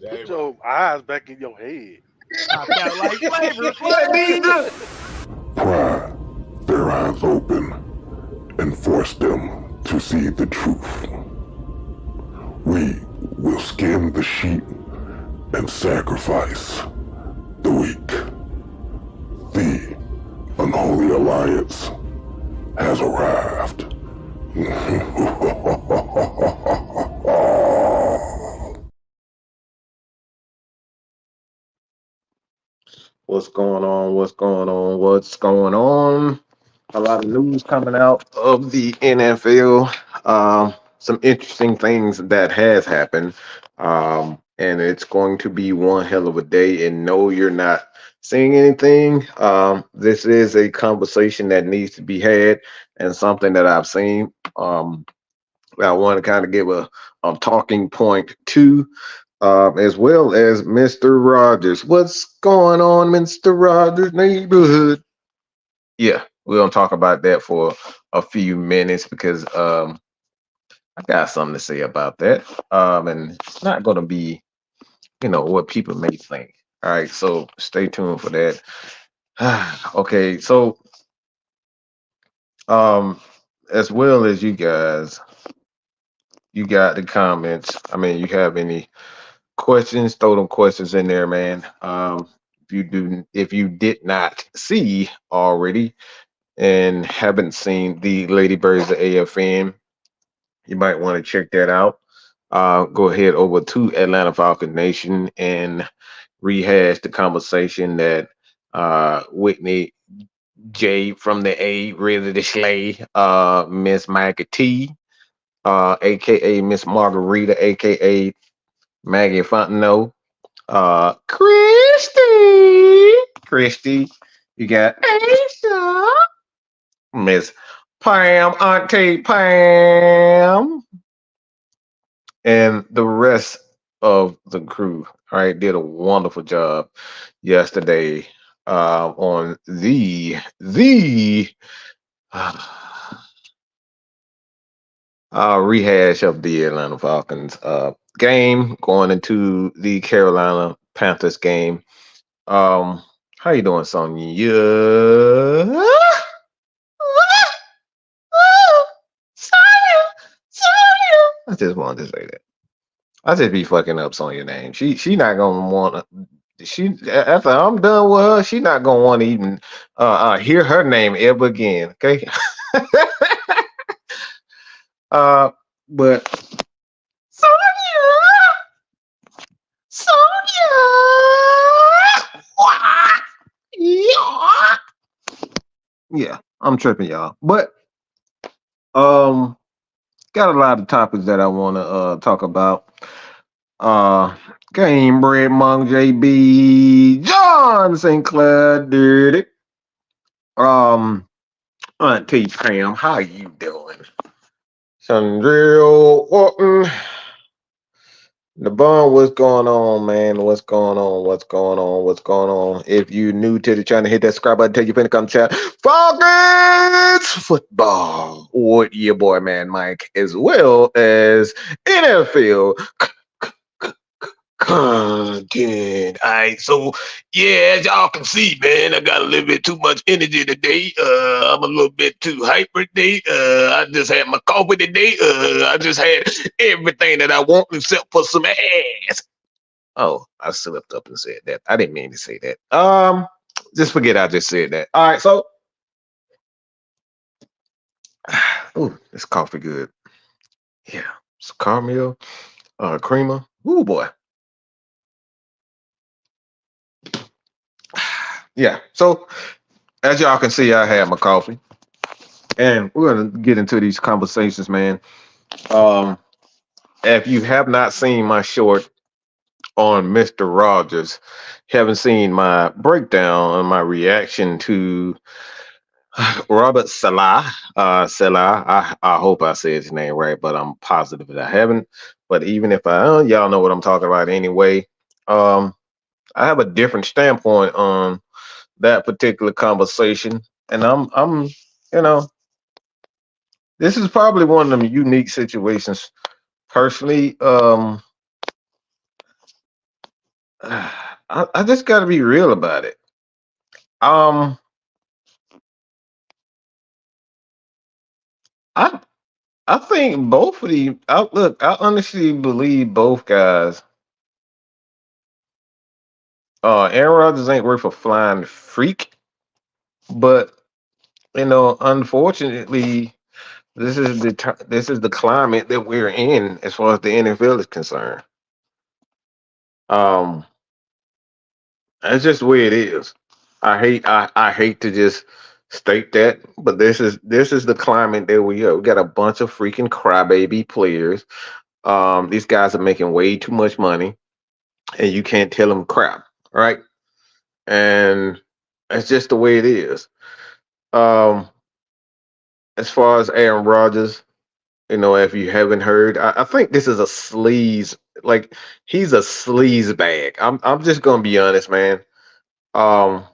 Put your eyes back in your head. I felt like flavor. What me? Pry their eyes open and force them to see the truth. We will skin the sheep and sacrifice the weak. The unholy alliance has arrived. What's going on? What's going on? What's going on? A lot of news coming out of the NFL. Some interesting things that has happened. And it's going to be one hell of a day. And no, you're not seeing anything. This is a conversation that needs to be had and something that I've seen. I want to kind of give a talking point to, as well as Mr. Rogers. What's going on, Mr. Rogers' neighborhood? Yeah, we're gonna talk about that for a few minutes because I got something to say about that. And it's not gonna be, what people may think. All right, so stay tuned for that. Okay, so as well as you guys, you got the comments. I mean, you have any questions, throw them questions in there, man. If you did not see already and haven't seen the Lady Birds of AFN, you might want to check that out. Go ahead over to Atlanta Falcons Nation and rehash the conversation that Whitney J from the A, Ready to Slay, Miss Micah T, aka Miss Margarita, aka Maggie Fontenot, Christy, you got Aisha, Miss Pam, Auntie Pam, and the rest of the crew. All right, did a wonderful job yesterday on the rehash of the Atlanta Falcons game going into the Carolina Panthers game. How you doing, Sonya? I just wanted to say that. I just be fucking up Sonya's name. She not gonna want to. She after I'm done with her, she not gonna want to even hear her name ever again. Okay. But Sonya, yeah, I'm tripping, y'all. But got a lot of topics that I want to talk about. Game Bread Monk JB John Sinclair did it. Auntie Pam, how you doing? Sandrell Orton. The bond, what's going on, man? What's going on? What's going on? What's going on? If you new to the channel, hit that subscribe button, tell your friend to come chat. Falcons football with your boy, man, Mike, as well as NFL content. All right, so yeah, as y'all can see, man, I got a little bit too much energy today. I'm a little bit too hyper today. I just had my coffee today. I just had everything that I want except for some ass. Oh, I slipped up and said that. I didn't mean to say that. Just forget I just said that. All right, so ooh, this coffee good. Yeah, it's caramel, creamer. Ooh boy. Yeah, so as y'all can see, I had my coffee, and we're gonna get into these conversations, man. If you have not seen my short on Mr. Rogers, haven't seen my breakdown and my reaction to Robert Saleh. Saleh, I hope I said his name right, but I'm positive that I haven't. But even if I, y'all know what I'm talking about anyway. I have a different standpoint on that particular conversation, and I'm this is probably one of them unique situations personally. I just got to be real about it. Um, I I think both of the look. I honestly believe both guys. Aaron Rodgers ain't worth a flying freak, but unfortunately, this is the climate that we're in as far as the NFL is concerned. Um, that's just the way it is. I hate to just state that, but this is the climate that we are. We got a bunch of freaking crybaby players. These guys are making way too much money, and you can't tell them crap, right? And that's just the way it is. Um, as far as Aaron Rodgers, if you haven't heard, I think this is a sleaze. Like he's a sleaze bag. I'm just gonna be honest, man. Um,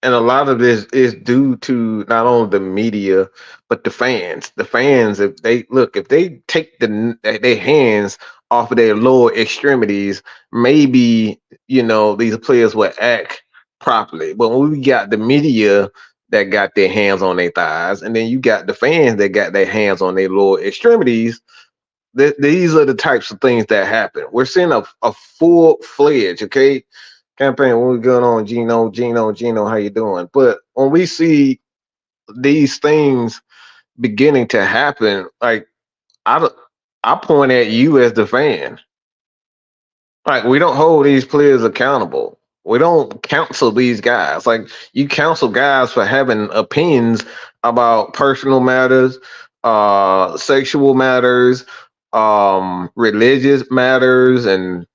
and a lot of this is due to not only the media but the fans. The fans, if they take their hands off of their lower extremities, maybe these players will act properly. But when we got the media that got their hands on their thighs, and then you got the fans that got their hands on their lower extremities, these are the types of things that happen. We're seeing a full fledged, okay, campaign. What we going on, Gino, how you doing? But when we see these things beginning to happen, like I, I point at you as the fan. Like we don't hold these players accountable. We don't counsel these guys. Like you counsel guys for having opinions about personal matters, sexual matters, religious matters, and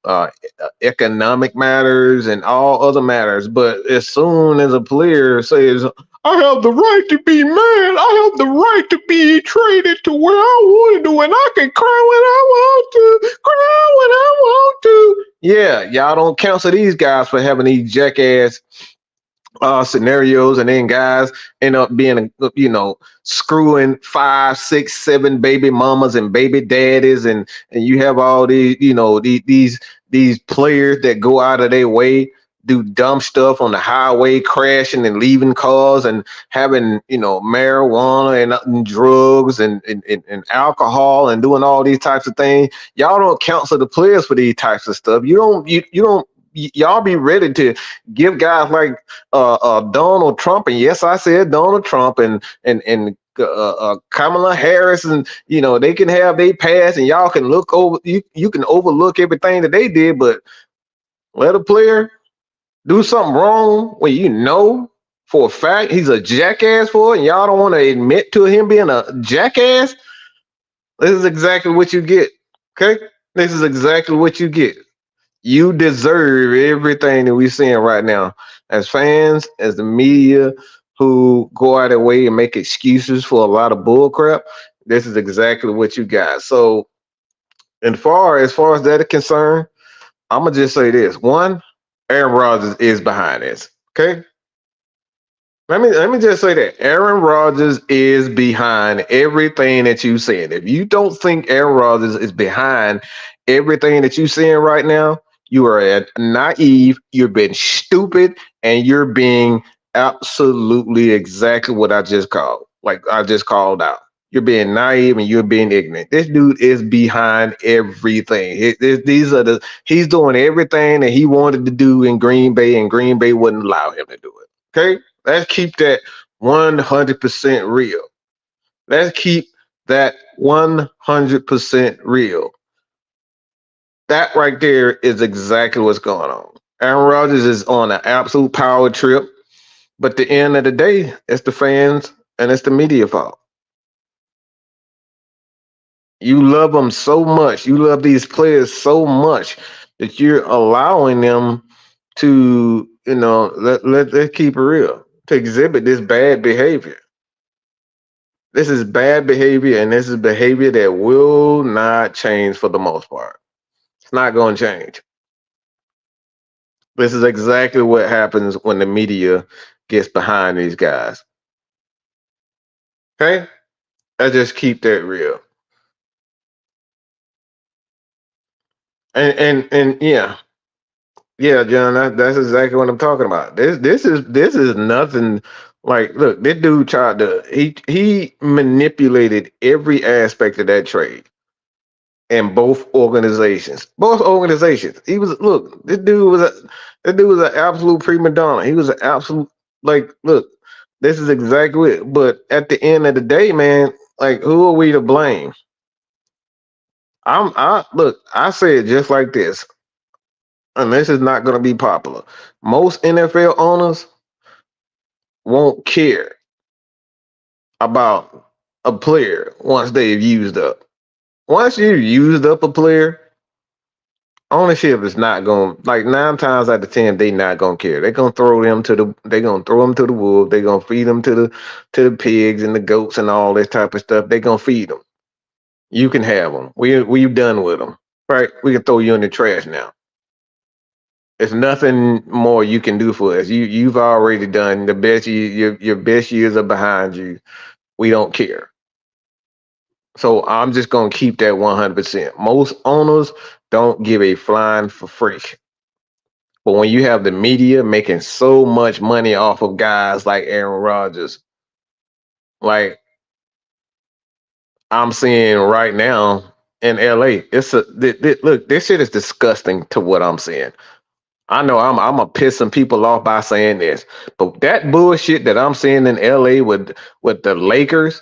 economic matters, and all other matters. But as soon as a player says, "I have the right to be mad. I have the right to be traded to where I want to, and I can cry when I want to, cry when I want to." Yeah, y'all don't counsel these guys for having these jackass scenarios, and then guys end up being, screwing 5, 6, 7 baby mamas and baby daddies, and you have all these, these players that go out of their way, do dumb stuff on the highway, crashing and leaving cars and having, marijuana and drugs and alcohol and doing all these types of things. Y'all don't counsel the players for these types of stuff. You don't y'all be ready to give guys like Donald Trump, and yes, I said Donald Trump, and Kamala Harris, and they can have they pass, and y'all can look over. You can overlook everything that they did, but let a player do something wrong when for a fact he's a jackass for it, and y'all don't want to admit to him being a jackass. This is exactly what you get. Okay, this is exactly what you get. You deserve everything that we're seeing right now as fans, as the media who go out of their way and make excuses for a lot of bull crap. This is exactly what you got. So, as far as that is concerned, I'm gonna just say this: one, Aaron Rodgers is behind this. Okay, let me just say that Aaron Rodgers is behind everything that you said. If you don't think Aaron Rodgers is behind everything that you're seeing right now, you are naive, you're being stupid, and you're being absolutely exactly what I just called. Like I just called out. You're being naive and you're being ignorant. This dude is behind everything. He's doing everything that he wanted to do in Green Bay, and Green Bay wouldn't allow him to do it. Okay? Let's keep that 100% real. Let's keep that 100% real. That right there is exactly what's going on. Aaron Rodgers is on an absolute power trip, but at the end of the day, it's the fans and it's the media fault. You love them so much. You love these players so much that you're allowing them to, let's keep it real, to exhibit this bad behavior. This is bad behavior, and this is behavior that will not change for the most part. It's not going to change. This is exactly what happens when the media gets behind these guys. Okay? I just keep that real. And yeah, Yeah, John, that's exactly what I'm talking about. This is nothing like look, this dude tried to he manipulated every aspect of that trade in both organizations. Both organizations. He was look, this dude was an absolute prima donna. He was an absolute like look, this is exactly it. But at the end of the day, man, like who are we to blame? I look, I say it just like this, and this is not gonna be popular. Most NFL owners won't care about a player once they've used up. Once you've used up a player, ownership is not going like 9 times out of 10 they not gonna care. They're gonna throw them to the wolves. They're gonna feed them to the pigs and the goats and all this type of stuff. They're gonna feed them. You can have them. We've done with them. Right? We can throw you in the trash now. There's nothing more you can do for us. You've already done the best. Your best years are behind you. We don't care. So I'm just gonna keep that 100%. Most owners don't give a flying for freak. But when you have the media making so much money off of guys like Aaron Rodgers, like I'm seeing right now in LA, look, this shit is disgusting to what I'm seeing. I know I'm gonna piss some people off by saying this, but that bullshit that I'm seeing in LA with the Lakers,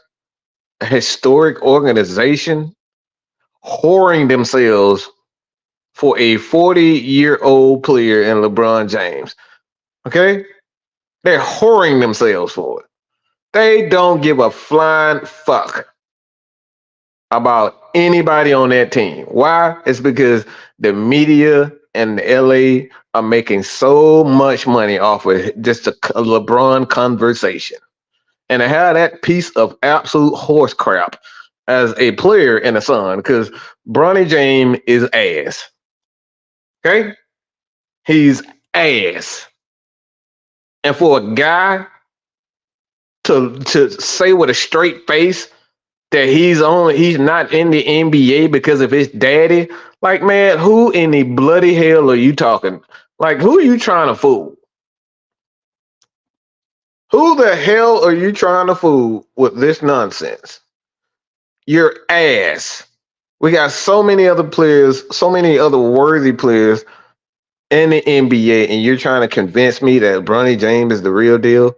a historic organization, whoring themselves for a 40-year-old player in LeBron James. Okay? They're whoring themselves for it. They don't give a flying fuck about anybody on that team. Why? It's because the media and the LA are making so much money off of just a LeBron conversation. And to have that piece of absolute horse crap as a player in the Sun, because Bronny James is ass. Okay? He's ass. And for a guy to say with a straight face that he's not in the NBA because of his daddy, like man, who in the bloody hell are you talking? Like who are you trying to fool? Who the hell are you trying to fool with this nonsense? Your ass. We got so many other players, so many other worthy players in the NBA, and you're trying to convince me that Bronny James is the real deal?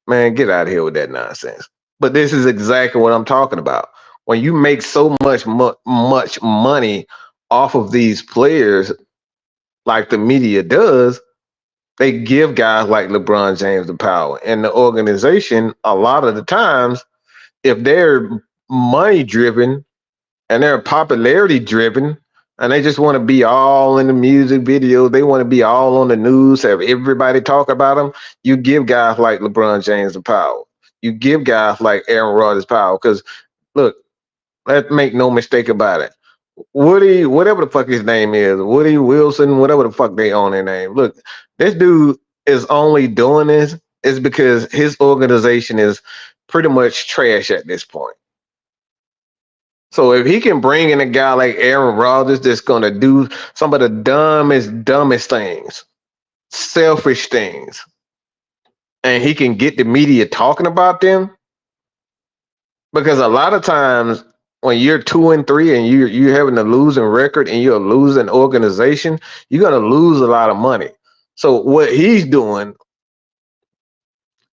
Man, get out of here with that nonsense. But this is exactly what I'm talking about. When you make so much money off of these players, like the media does, they give guys like LeBron James the power. And the organization, a lot of the times, if they're money driven and they're popularity driven, and they just want to be all in the music videos, they want to be all on the news, have everybody talk about them. You give guys like LeBron James the power. You give guys like Aaron Rodgers power. Because look, let's make no mistake about it. Woody, whatever the fuck his name is, Woody Wilson, whatever the fuck they own their name. Look, this dude is only doing this is because his organization is pretty much trash at this point. So if he can bring in a guy like Aaron Rodgers that's gonna do some of the dumbest things, selfish things, and he can get the media talking about them, because a lot of times when you're 2-3 and you're having a losing record and you're a losing organization, you're gonna lose a lot of money. So what he's doing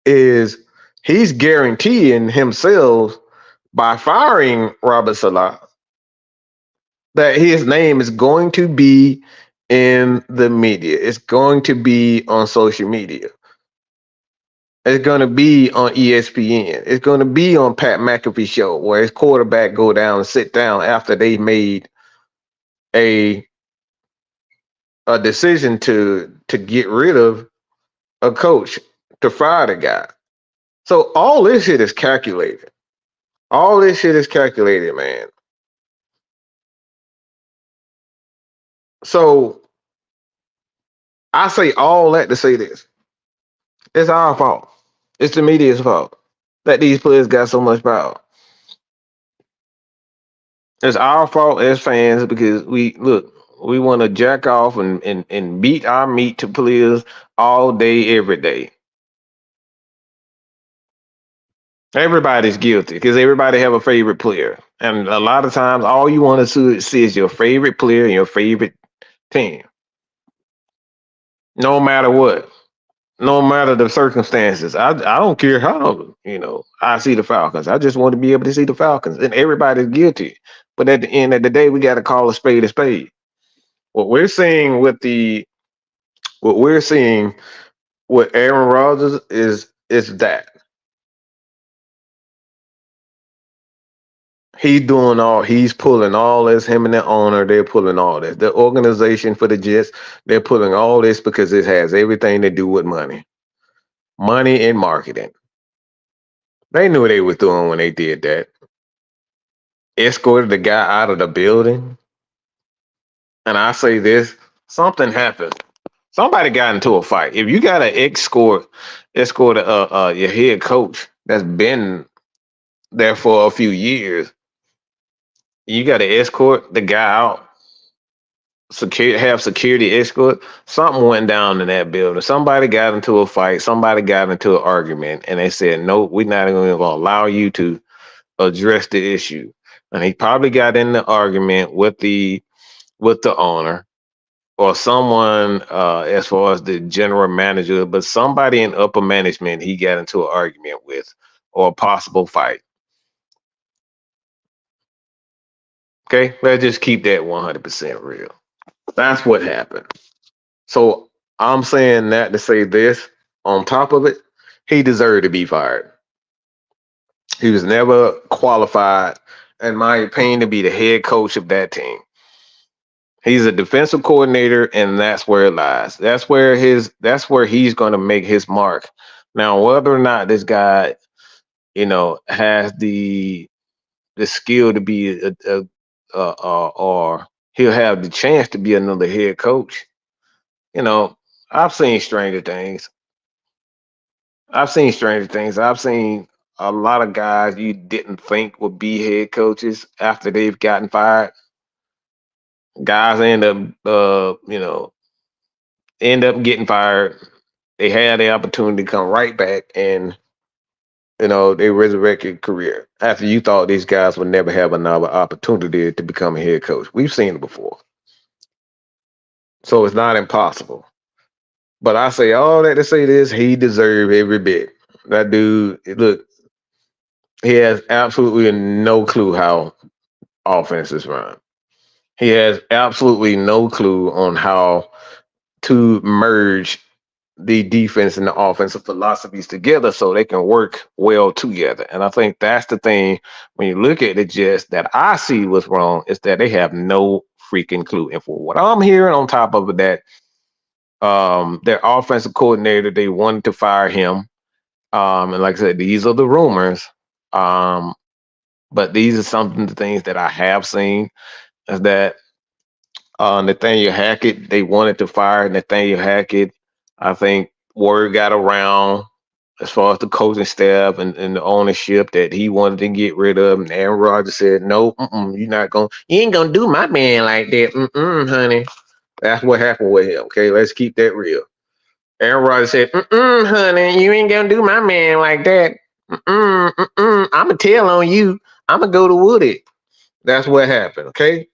is he's guaranteeing himself by firing Robert Saleh that his name is going to be in the media. It's going to be on social media. It's going to be on ESPN. It's going to be on Pat McAfee show where his quarterback go down and sit down after they made a decision to get rid of a coach, to fire the guy. So all this shit is calculated. All this shit is calculated, man. So I say all that to say this. It's our fault. It's the media's fault that these players got so much power. It's our fault as fans because we look, We want to jack off and beat our meat to players all day, every day. Everybody's guilty because everybody have a favorite player, and a lot of times, all you want to see is your favorite player and your favorite team, no matter what, no matter the circumstances. I don't care how I see the Falcons. I just want to be able to see the Falcons, and everybody's guilty. But at the end of the day, we got to call a spade a spade. What we're seeing what we're seeing with Aaron Rodgers is that he's pulling all this. Him and the owner, they're pulling all this. The organization for the Jets, they're pulling all this because it has everything to do with money and marketing. They knew what they were doing when they did that. Escorted the guy out of the building, and I say this: something happened. Somebody got into a fight. If you got to escort your head coach that's been there for a few years, you got to escort the guy out. Have security escort. Something went down in that building. Somebody got into a fight. Somebody got into an argument, and they said, "Nope, we're not going to allow you to address the issue." And he probably got in the argument with the owner or someone as far as the general manager, but somebody in upper management he got into an argument with or a possible fight. Okay, let's just keep that 100% real. That's what happened. So I'm saying that to say this. On top of it, he deserved to be fired. He was never qualified, in my opinion, to be the head coach of that team. He's a defensive coordinator, and that's where it lies. That's where he's going to make his mark. Now, whether or not this guy, has the skill to be or he'll have the chance to be another head coach. I've seen stranger things. I've seen stranger things. I've seen a lot of guys you didn't think would be head coaches after they've gotten fired. Guys end up getting fired. They had the opportunity to come right back and they resurrected career after you thought these guys would never have another opportunity to become a head coach. We've seen it before. So it's not impossible. But I say all that to say this, he deserved every bit. That dude, look, he has absolutely no clue how offenses run. He has absolutely no clue on how to merge the defense and the offensive philosophies together so they can work well together. And I think that's the thing when you look at the Jets that I see what's wrong is that they have no freaking clue. And for what I'm hearing on top of that, their offensive coordinator, they wanted to fire him. And like I said, these are the rumors. But these are some of the things that I have seen is that Nathaniel Hackett, they wanted to fire Nathaniel Hackett. I think word got around as far as the coaching staff and the ownership that he wanted to get rid of him. And Aaron Rodgers said, "No, you ain't gonna do my man like that, honey." That's what happened with him. Okay, let's keep that real. Aaron Rodgers said, honey, you ain't gonna do my man like that. I'ma tell on you. I'ma go to Woody." That's what happened. Okay.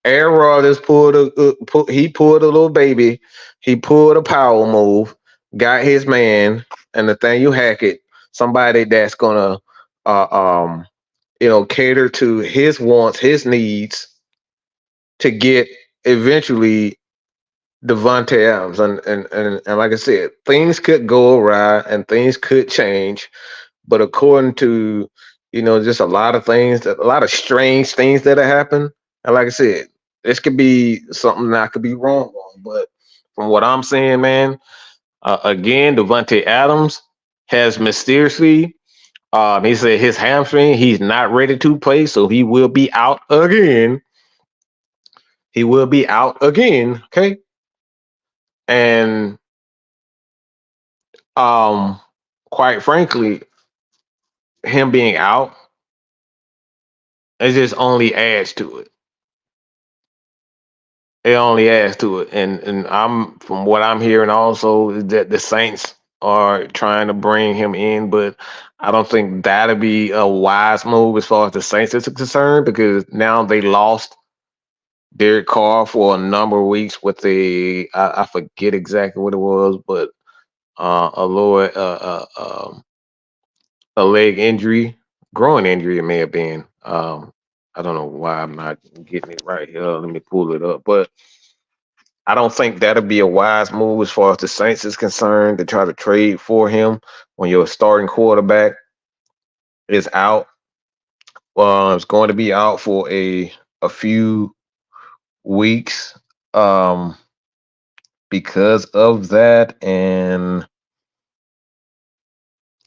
Aaron Rodgers pulled a little baby. He pulled a power move, got his man, and Nathaniel Hackett, somebody that's gonna cater to his wants, his needs to get eventually Devontae Adams. And like I said, things could go awry and things could change. But according to, just a lot of strange things that have happened. And like I said, this could be something that I could be wrong on. But from what I'm saying, man, again, Devontae Adams has mysteriously, he said his hamstring, he's not ready to play, so he will be out again. He will be out again, okay? And quite frankly, him being out, it just only adds to it. It only adds to it, and I'm from what I'm hearing also is that the Saints are trying to bring him in, but I don't think that'll be a wise move as far as the Saints is concerned because now they lost Derek Carr for a number of weeks with I forget exactly what it was, but a lower a leg injury, growing injury it may have been. I don't know why I'm not getting it right here. Let me pull it up, but I don't think that'll be a wise move as far as the Saints is concerned to try to trade for him when your starting quarterback is out. It's going to be out for a few weeks because of that, and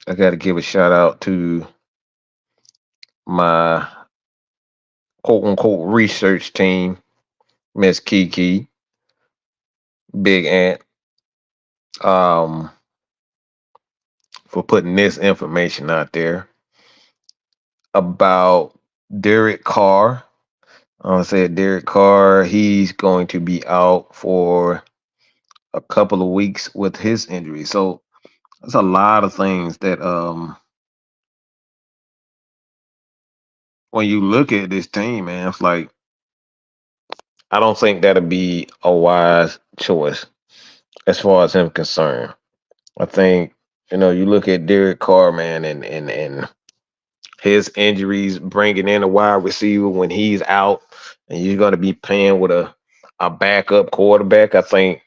I got to give a shout out to my quote unquote research team, Miss Kiki, Big Ant, um, for putting this information out there about Derek Carr. I said Derek Carr, he's going to be out for a couple of weeks with his injury. So there's a lot of things that when you look at this team, man, it's like I don't think that'll be a wise choice as far as him concerned. I think, you look at Derek Carr, man, and his injuries, bringing in a wide receiver when he's out, and you're going to be playing with a backup quarterback. I think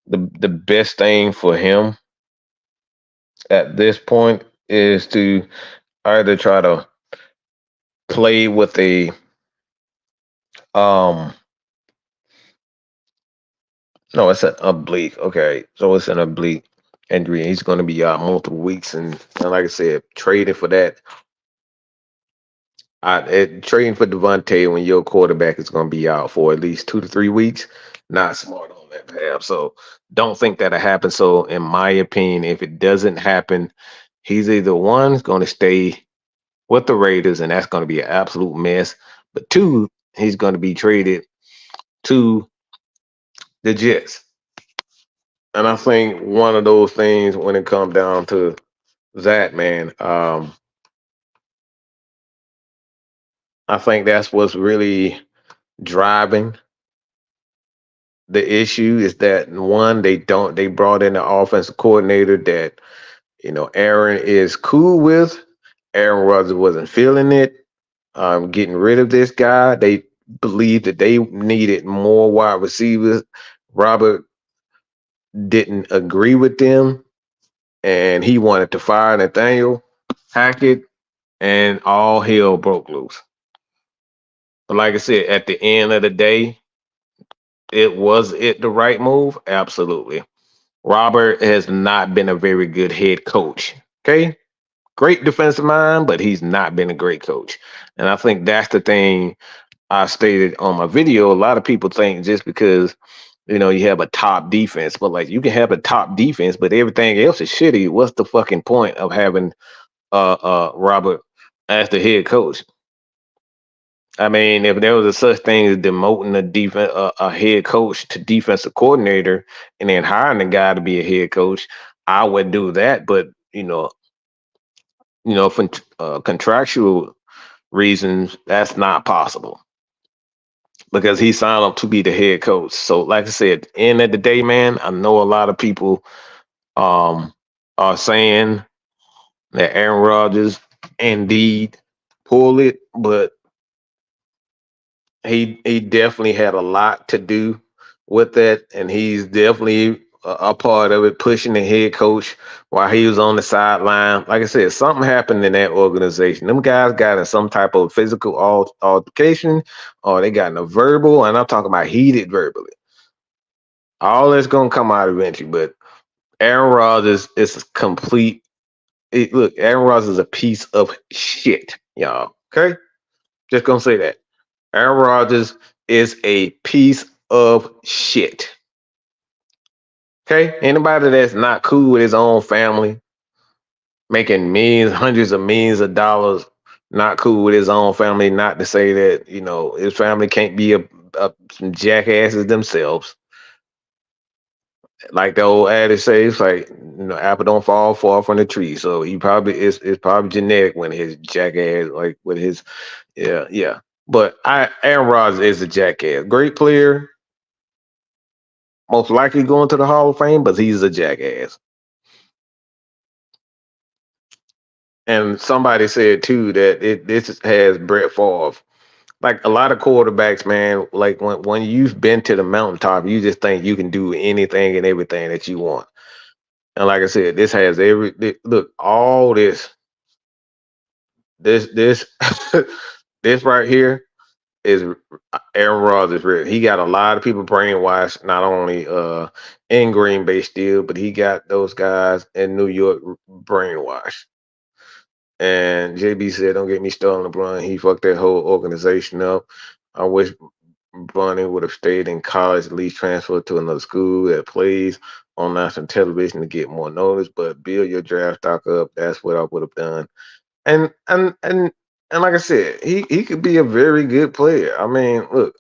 the best thing for him at this point is to either try to play with a um no, it's an oblique. Okay, so it's an oblique injury. He's going to be out multiple weeks, and like I said, trading for that. Trading for Devontae when your quarterback is going to be out for at least 2 to 3 weeks, not smart on that path. So don't think that'll happen. So in my opinion, if it doesn't happen, he's either one going to stay with the Raiders, and that's going to be an absolute mess. But two, he's going to be traded to the Jets. And I think one of those things when it comes down to that, man, I think that's what's really driving the issue is that one, they brought in an offensive coordinator that, Aaron is cool with. Aaron Rodgers wasn't feeling it. Getting rid of this guy. They believed that they needed more wide receivers. Robert didn't agree with them, and he wanted to fire Nathaniel Hackett, and all hell broke loose. But like I said, at the end of the day, was it the right move? Absolutely. Robert has not been a very good head coach. Okay. Great defensive mind, but he's not been a great coach. And I think that's the thing I stated on my video. A lot of people think just because, you have a top defense, but like you can have a top defense, but everything else is shitty. What's the fucking point of having Robert as the head coach? I mean, if there was a such thing as demoting a head coach to defensive coordinator and then hiring a guy to be a head coach, I would do that. But for contractual reasons, that's not possible because he signed up to be the head coach. So, like I said, end of the day, man, I know a lot of people are saying that Aaron Rodgers indeed pulled it, but he definitely had a lot to do with that, and he's definitely a part of it, pushing the head coach while he was on the sideline. Like I said, something happened in that organization. Them guys got in some type of physical altercation, or they got in a verbal, and I'm talking about heated verbally. All that's gonna come out eventually, but Aaron Rodgers is complete. Look, Aaron Rodgers is a piece of shit, y'all. Okay, just gonna say that. Aaron Rodgers is a piece of shit. Okay? Anybody that's not cool with his own family, making millions, hundreds of millions of dollars, not cool with his own family, not to say that, his family can't be a some jackasses themselves. Like the old adage says, like apple don't fall far from the tree. So he probably it's probably genetic when his jackass like with his yeah. But Aaron Rodgers is a jackass. Great player, most likely going to the Hall of Fame, but he's a jackass. And somebody said too that this has Brett Favre. Like a lot of quarterbacks, man, like when you've been to the mountaintop, you just think you can do anything and everything that you want. And like I said, this has look, all this this right here is Aaron Rodgers. He got a lot of people brainwashed, not only in Green Bay still, but he got those guys in New York brainwashed. And JB said, "Don't get me started on LeBron. He fucked that whole organization up. I wish Bronny would have stayed in college, at least transferred to another school that plays on national television to get more notice. But build your draft stock up. That's what I would have done." And like I said, he could be a very good player. I mean, look,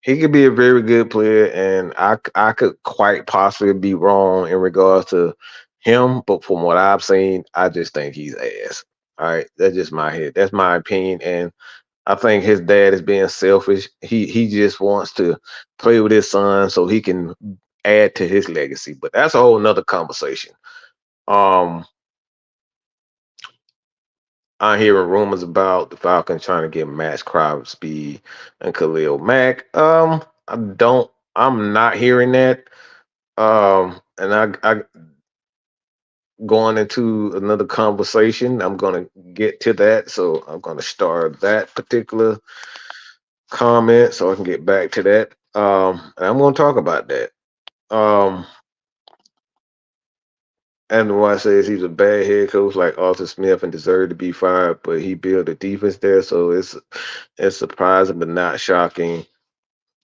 he could be a very good player, and I could quite possibly be wrong in regards to him. But from what I've seen, I just think he's ass. All right, that's just my head. That's my opinion, and I think his dad is being selfish. He just wants to play with his son so he can add to his legacy. But that's a whole nother conversation. Um, I'm hearing rumors about the Falcons trying to get Max Crosby and Khalil Mack. I'm not hearing that. And I going into another conversation. I'm gonna get to that, so I'm gonna start that particular comment so I can get back to that. And I'm gonna talk about that. Um, and what I say is he's a bad head coach like Arthur Smith and deserved to be fired, but he built a defense there, so it's surprising but not shocking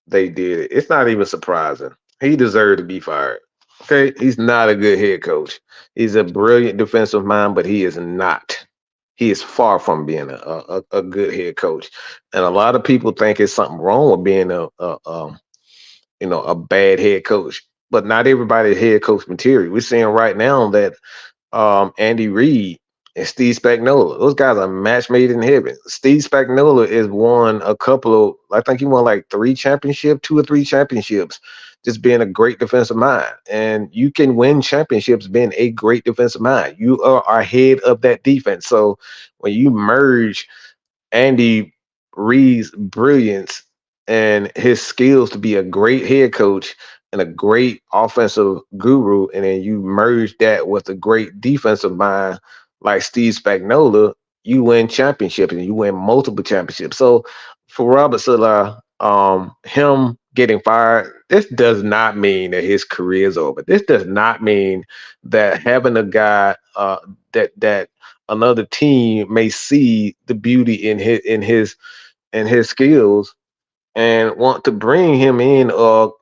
they did it. It's not even surprising. He deserved to be fired. Okay, he's not a good head coach. He's a brilliant defensive mind, but he is not. He is far from being a good head coach. And a lot of people think it's something wrong with being a bad head coach. But not everybody head coach material. We're seeing right now that Andy Reid and Steve Spagnuolo. Those guys are match made in heaven. Steve Spagnuolo is won a couple of, I think he won like 2 or 3 championships, just being a great defensive mind. And you can win championships being a great defensive mind. You are ahead of that defense. So when you merge Andy Reid's brilliance and his skills to be a great head coach and a great offensive guru, and then you merge that with a great defensive mind like Steve Spagnuolo, you win championships and you win multiple championships. So for Robert Saleh, him getting fired, this does not mean that his career is over. This does not mean that having a guy that another team may see the beauty in his skills and want to bring him in or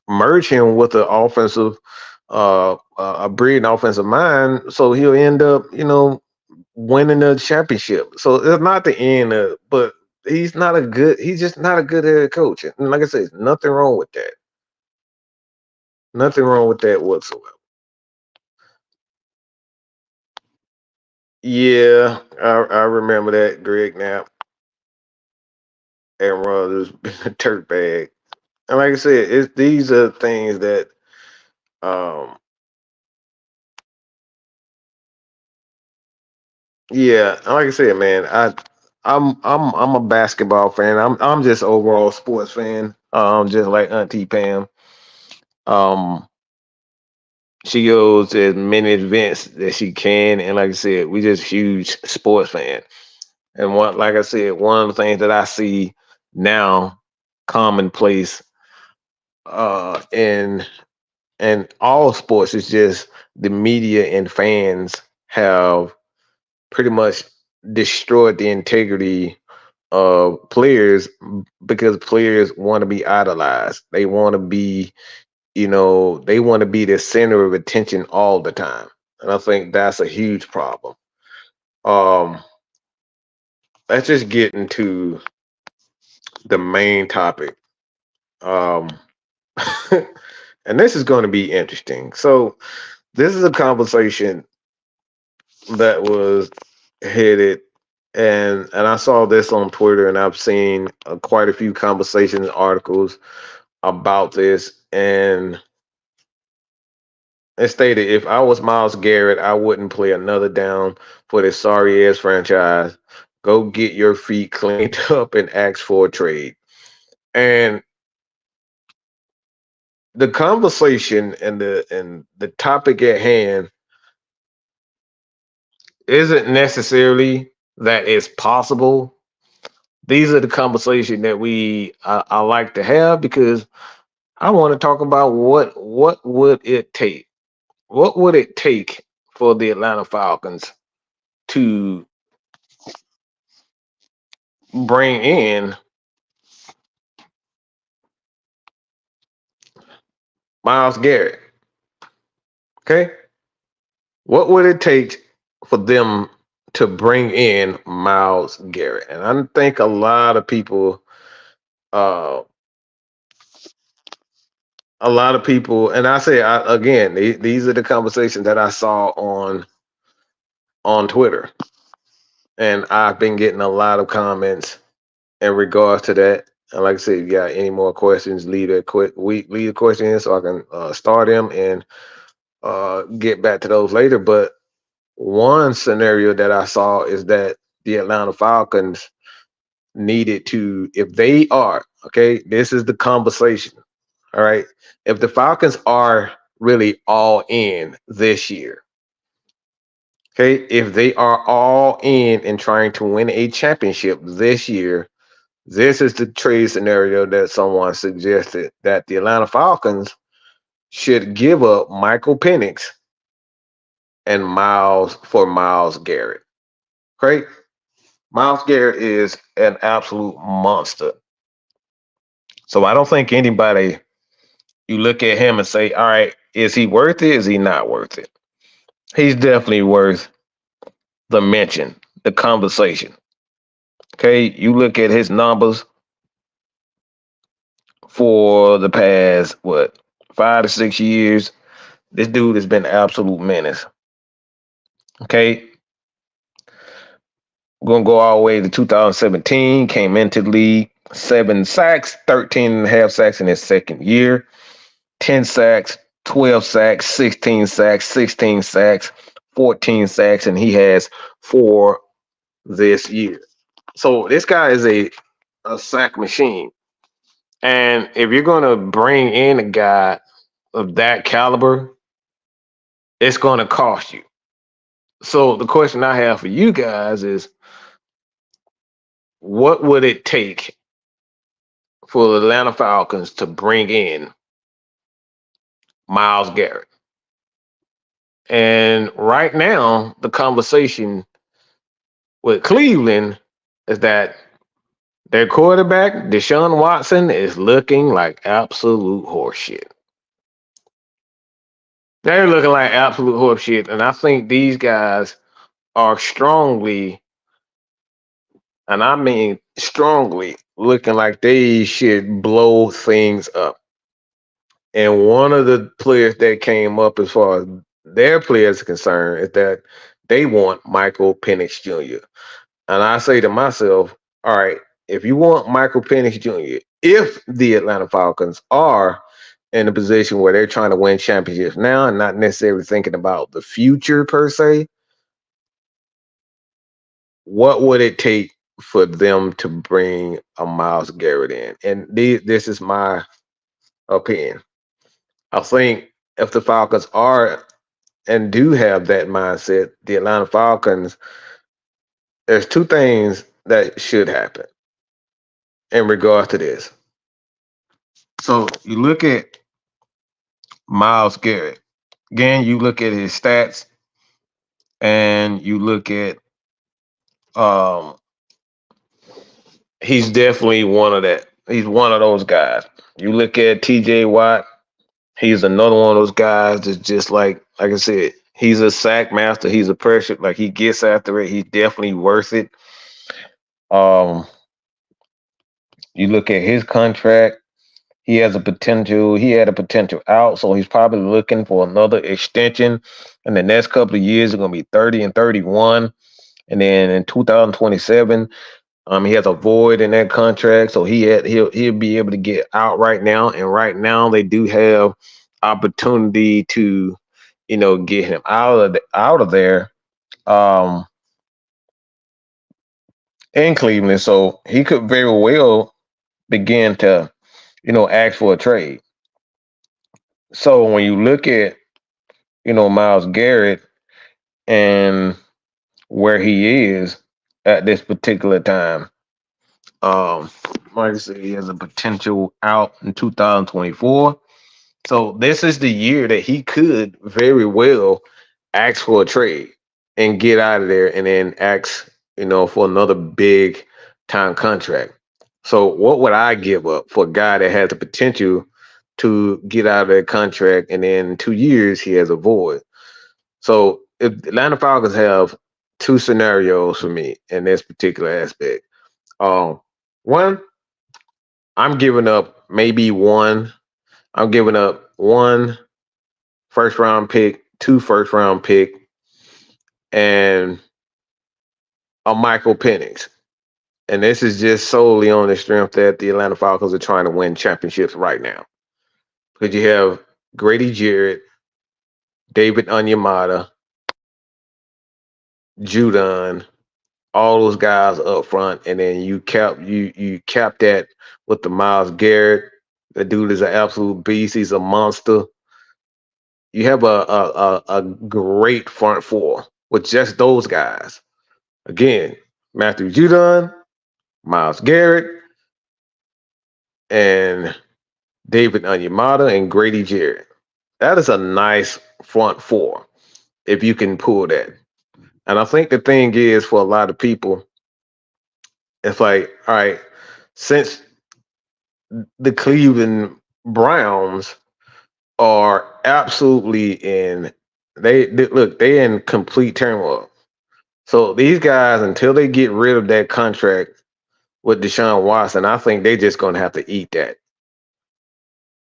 merge him with an offensive a brilliant offensive mind, so he'll end up winning the championship. So it's not the end of, but he's just not a good head coach. And like I said, nothing wrong with that. Nothing wrong with that whatsoever. Yeah, I remember that Greg Knapp, Aaron Rodgers, a turd bag. And like I said, these are things that um yeah, and like I said, man, I'm a basketball fan. I'm just overall sports fan. Just like Auntie Pam. Um she goes to as many events that she can, and like I said, we just huge sports fan. And like I said, one of the things that I see now commonplace in all sports is just the media and fans have pretty much destroyed the integrity of players because players want to be idolized. They want to be, they want to be the center of attention all the time. And I think that's a huge problem. Um, let's just get into the main topic Um, and this is going to be interesting. So this is a conversation that was headed, and I saw this on Twitter, and I've seen quite a few conversations, articles about this, and it stated, if I was Miles Garrett, I wouldn't play another down for this sorry ass franchise. Go get your feet cleaned up and ask for a trade. And the conversation and the topic at hand isn't necessarily that it's possible. These are the conversation that I like to have, because I want to talk about what would it take? What would it take for the Atlanta Falcons to bring in Miles Garrett? Okay, what would it take for them to bring in Miles Garrett? And I think uh, a lot of people, and again, these are the conversations that I saw on Twitter, and I've been getting a lot of comments in regards to that. And like I said, if you got any more questions, leave a question in so I can start them and get back to those later. But one scenario that I saw is that the Atlanta Falcons needed to, if they are, okay, this is the conversation. All right. If the Falcons are really all in this year, okay, if they are all in and trying to win a championship this year, this is the trade scenario that someone suggested, that the Atlanta Falcons should give up Michael Penix and Miles Garrett. Okay? Miles Garrett is an absolute monster. So I don't think anybody, you look at him and say, all right, is he worth it? Is he not worth it? He's definitely worth the mention, the conversation. Okay? You look at his numbers for the past, 5 to 6 years. This dude has been an absolute menace. Okay? We're going to go all the way to 2017. Came into the league, 7 sacks, 13 and a half sacks in his second year, 10 sacks, 12 sacks, 16 sacks, 16 sacks, 14 sacks, and he has 4 this year. So this guy is a sack machine. And if you're going to bring in a guy of that caliber, it's going to cost you. So the question I have for you guys is, what would it take for the Atlanta Falcons to bring in Miles Garrett? And right now, the conversation with Cleveland is that their quarterback, Deshaun Watson, is looking like absolute horseshit. They're looking like absolute horseshit. And I think these guys are strongly, and I mean strongly, looking like they should blow things up. And one of the players that came up as far as their players are concerned is that they want Michael Penix Jr. And I say to myself, all right, if you want Michael Penix Jr., if the Atlanta Falcons are in a position where they're trying to win championships now and not necessarily thinking about the future per se, what would it take for them to bring a Miles Garrett in? And this is my opinion. I think if the Falcons are and do have that mindset, the Atlanta Falcons, there's 2 things that should happen in regards to this. So you look at Miles Garrett. Again, you look at his stats and you look at um he's definitely he's one of those guys. You look at TJ Watt, he's another one of those guys that's just like I said, he's a sack master, he's a pressure, like he gets after it, he's definitely worth it. Um you look at his contract, He has a potential. He had a potential out, so he's probably looking for another extension. In the next couple of years, it's going to be 30 and 31, and then in 2027, he has a void in that contract, so he'll be able to get out right now. And right now, they do have opportunity to, get him out of there, um, in Cleveland. So he could very well begin to, ask for a trade. So when you look at, Miles Garrett and where he is at this particular time, um, like I said, he has a potential out in 2024. So this is the year that he could very well ask for a trade and get out of there, and then ask, for another big time contract. So what would I give up for a guy that has the potential to get out of that contract, and then in 2 years he has a void? So if the Atlanta Falcons have two scenarios for me in this particular aspect. Um, One, I'm giving up maybe one. I'm giving up one first round pick, two first round pick, and a Michael Penix. And this is just solely on the strength that the Atlanta Falcons are trying to win championships right now. Because you have Grady Jarrett, David Onyemata, Judon, all those guys up front, and then you cap that with the Miles Garrett. The dude is an absolute beast. He's a monster. You have a great front four with just those guys. Again, Matthew Judon, Miles Garrett, and David Onyemata and Grady Jarrett. That is a nice front four if you can pull that. And I think the thing is, for a lot of people, it's like, all right, since the Cleveland Browns are absolutely they're in complete turmoil. So these guys, until they get rid of that contract with Deshaun Watson, I think they're just going to have to eat that.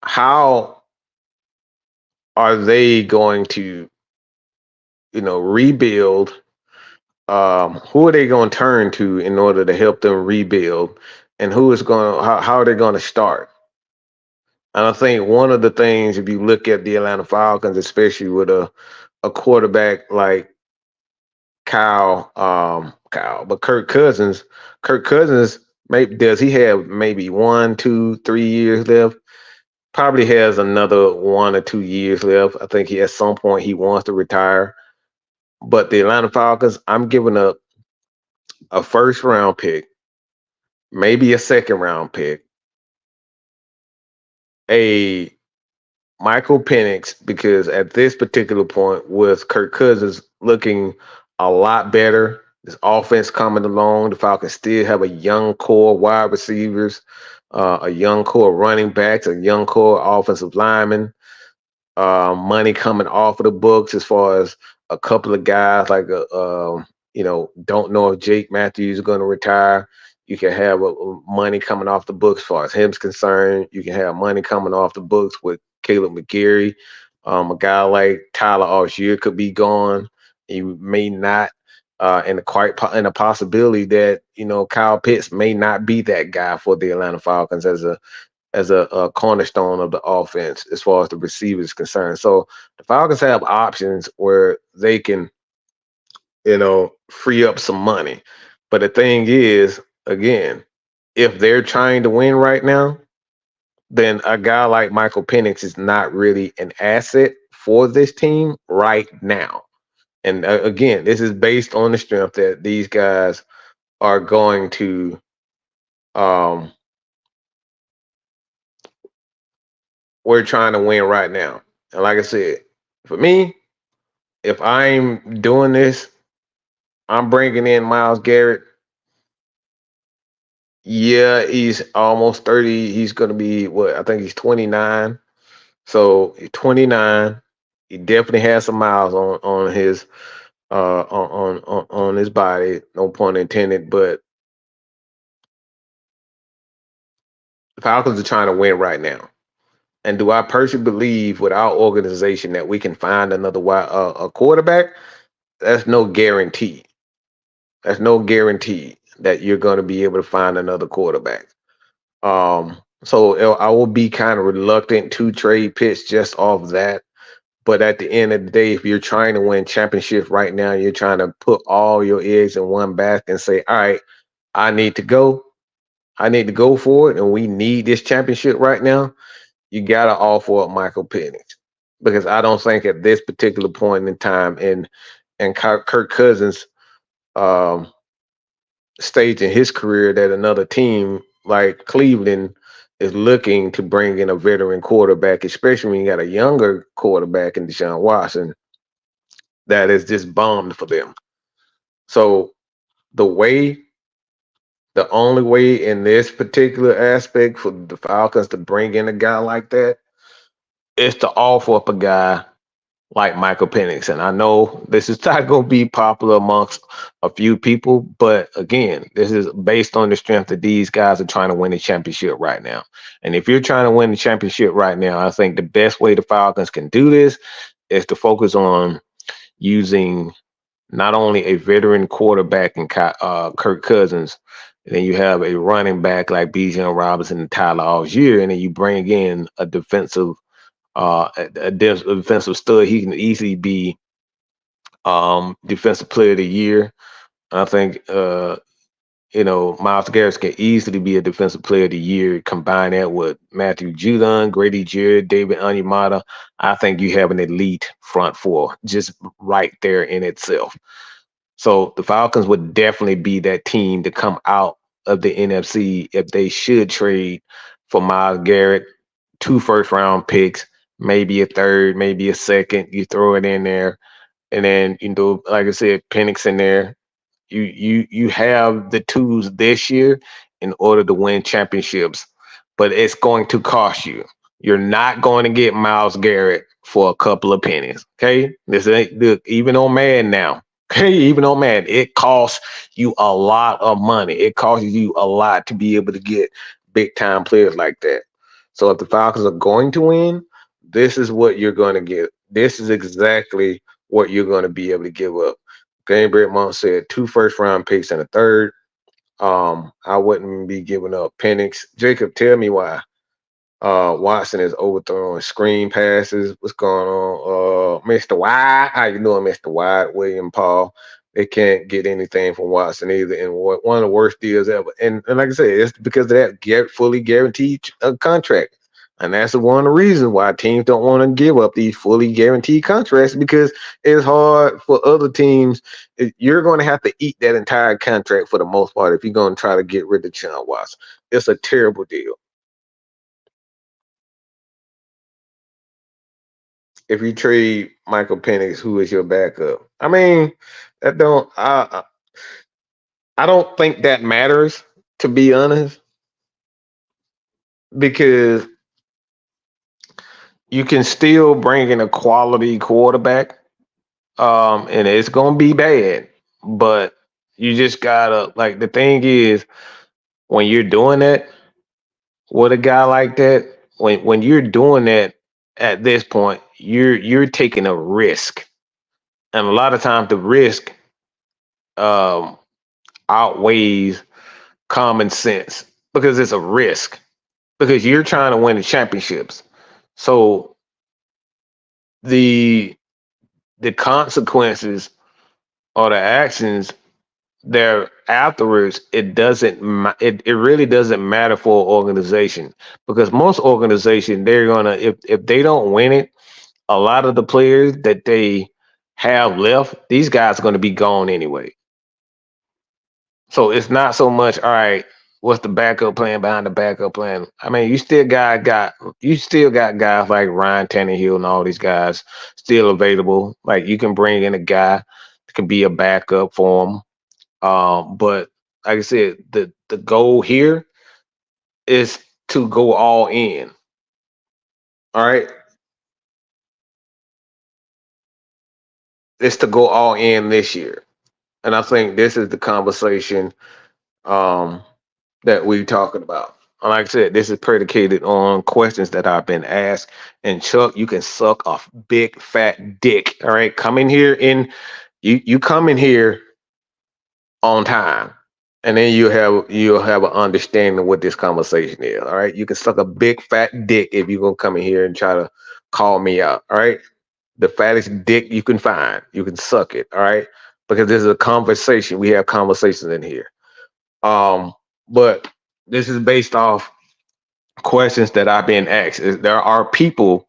How are they going to, rebuild? Who are they going to turn to in order to help them rebuild? And how are they going to start? And I think one of the things, if you look at the Atlanta Falcons, especially with a quarterback like but Kirk Cousins, maybe does he have maybe 1, 2, 3 years left? Probably has another 1 or 2 years left. I think at some point he wants to retire. But the Atlanta Falcons, I'm giving up a first round pick, maybe a second round pick, a Michael Penix, because at this particular point, with Kirk Cousins looking a lot better, this offense coming along, the Falcons still have a young core wide receivers, a young core running backs, a young core offensive linemen, money coming off of the books as far as a couple of guys like, don't know if Jake Matthews is going to retire. You can have money coming off the books as far as him's concerned. You can have money coming off the books with Caleb McGarry. A guy like Tyler Algier could be gone. You may not, and a possibility that Kyle Pitts may not be that guy for the Atlanta Falcons as a cornerstone of the offense as far as the receivers is concerned. So the Falcons have options where they can, free up some money. But the thing is, again, if they're trying to win right now, then a guy like Michael Penix is not really an asset for this team right now. And again, this is based on the strength that these guys are going to, we're trying to win right now. And like I said, for me, if I'm doing this, I'm bringing in Miles Garrett. Yeah, he's almost 30. He's going to be I think he's 29. So he's 29. He definitely has some miles on his on his body. No pun intended. But the Falcons are trying to win right now. And do I personally believe with our organization that we can find another a quarterback? That's no guarantee. That's no guarantee that you're going to be able to find another quarterback. So I will be kind of reluctant to trade Pitts just off that. But at the end of the day, if you're trying to win championships right now, you're trying to put all your eggs in one basket and say, all right, I need to go. I need to go for it. And we need this championship right now. You got to offer up Michael Penix. Because I don't think at this particular point in time and Kirk Cousins stage in his career that another team like Cleveland is looking to bring in a veteran quarterback, especially when you got a younger quarterback in Deshaun Watson that is just bombed for them. So the only way in this particular aspect for the Falcons to bring in a guy like that is to offer up a guy like Michael Penix. And I know this is not going to be popular amongst a few people, but again, this is based on the strength that these guys are trying to win the championship right now. And if you're trying to win the championship right now, I think the best way the Falcons can do this is to focus on using not only a veteran quarterback in Kirk Cousins, and then you have a running back like Bijan Robinson and Tyler Algier, and then you bring in a defensive defensive stud. He can easily be defensive player of the year. I think Myles Garrett can easily be a defensive player of the year. Combine that with Matthew Judon, Grady Jarrett, David Onyemata. I think you have an elite front four just right there in itself. So the Falcons would definitely be that team to come out of the NFC if they should trade for Myles Garrett, 2 first-round picks, maybe a third, maybe a second. You throw it in there, and then like I said, Penix in there. You have the tools this year in order to win championships, but it's going to cost you. You're not going to get Myles Garrett for a couple of pennies. Okay, this ain't even on Madden now. Okay, even on Madden, it costs you a lot of money. It costs you a lot to be able to get big time players like that. So if the Falcons are going to win, this is what you're going to get. This is exactly what you're going to be able to give up. Game Monk said 2 first-round picks and a third. I wouldn't be giving up Penix. Jacob, tell me why. Watson is overthrowing screen passes. What's going on? Mr. White, how you doing, Mr. White? William Paul. They can't get anything from Watson either. And one of the worst deals ever. And like I said, it's because of that fully guaranteed contract. And that's one of the reasons why teams don't want to give up these fully guaranteed contracts, because it's hard for other teams. You're going to have to eat that entire contract for the most part if you're going to try to get rid of Deshaun Watson. It's a terrible deal. If you trade Michael Penix, who is your backup? I mean, I don't think that matters, to be honest, because you can still bring in a quality quarterback, and it's gonna be bad, but you just gotta, like, the thing is, when you're doing that with a guy like that, when you're doing that at this point, you're taking a risk, and a lot of times the risk outweighs common sense because it's a risk, because you're trying to win the championships. So the consequences or the actions there afterwards, it really doesn't matter for an organization, because most organizations, they're gonna, if they don't win it, a lot of the players that they have left, these guys are going to be gone anyway. So it's not so much, all right, what's the backup plan behind the backup plan? I mean, you still got guys like Ryan Tannehill and all these guys still available. Like, you can bring in a guy that can be a backup for them. But like I said, the goal here is to go all in. All right. It's to go all in this year. And I think this is the conversation that we're talking about. Like I said, this is predicated on questions that I've been asked. And Chuck, you can suck a big fat dick. All right, come in here and you come in here on time, and then you'll have an understanding of what this conversation is. All right, you can suck a big fat dick if you're gonna come in here and try to call me out. All right, the fattest dick you can find, you can suck it. All right, because this is a conversation. We have conversations in here. But this is based off questions that I've been asked. There are people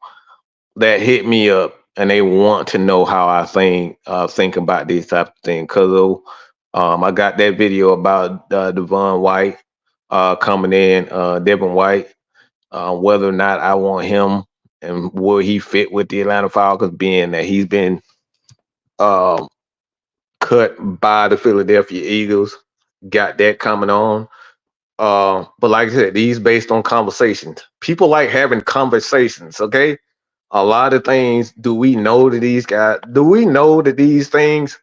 that hit me up and they want to know how I think about these type of things. Cause I got that video about Devon White coming in, Devin White, whether or not I want him and will he fit with the Atlanta Falcons, being that he's been um, cut by the Philadelphia Eagles. Got that coming on. But like I said, these based on conversations. People like having conversations, okay? A lot of things. Do we know that these guys? Do we know that these things?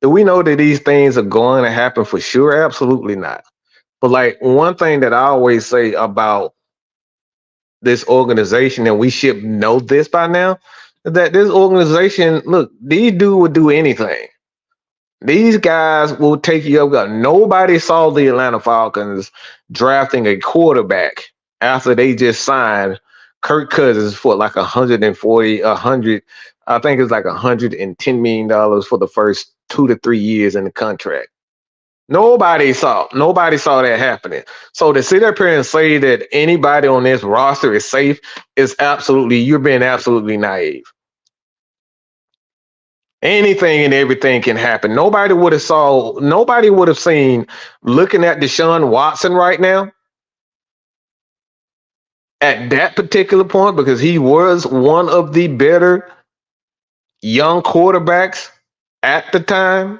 Do we know that these things are going to happen for sure? Absolutely not. But like one thing that I always say about this organization, and we should know this by now, is that this organization, look, these dudes would do anything. These guys will take you up. Nobody saw the Atlanta Falcons drafting a quarterback after they just signed Kirk Cousins for like 140, 100. I think it's like $110 million for the first 2 to 3 years in the contract. Nobody saw that happening. So to sit up here and say that anybody on this roster is safe is you're being absolutely naive. Anything and everything can happen. Nobody would have seen, looking at Deshaun Watson right now at that particular point, because he was one of the better young quarterbacks at the time.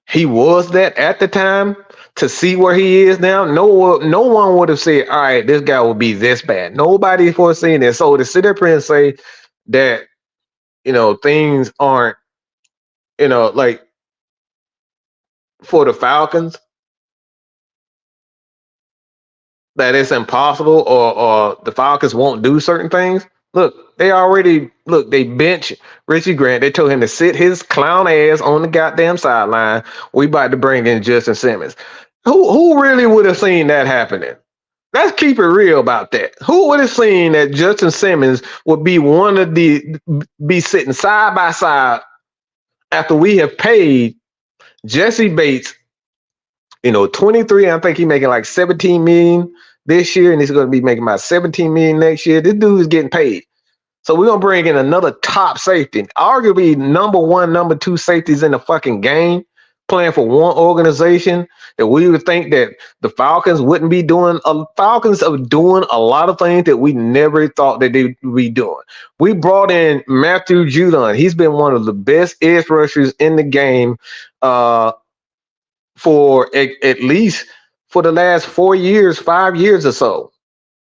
He was that at the time. To see where he is now, no one would have said, all right, this guy will be this bad. Nobody foreseen it. So to sit up here and say that, things aren't, like for the Falcons, that it's impossible or the Falcons won't do certain things. They bench Richie Grant. They told him to sit his clown ass on the goddamn sideline. We about to bring in Justin Simmons. Who really would have seen that happening? Let's keep it real about that. Who would have seen that Justin Simmons would be be sitting side by side after we have paid Jesse Bates, 23, I think he's making like 17 million this year, and he's going to be making about 17 million next year. This dude is getting paid. So we're going to bring in another top safety, arguably number 1, number 2 safeties in the fucking game, playing for one organization, that we would think that the Falcons wouldn't be doing. Falcons are doing a lot of things that we never thought that they would be doing. We brought in Matthew Judon. He's been one of the best edge rushers in the game for at least for the last 4 years, 5 years or so.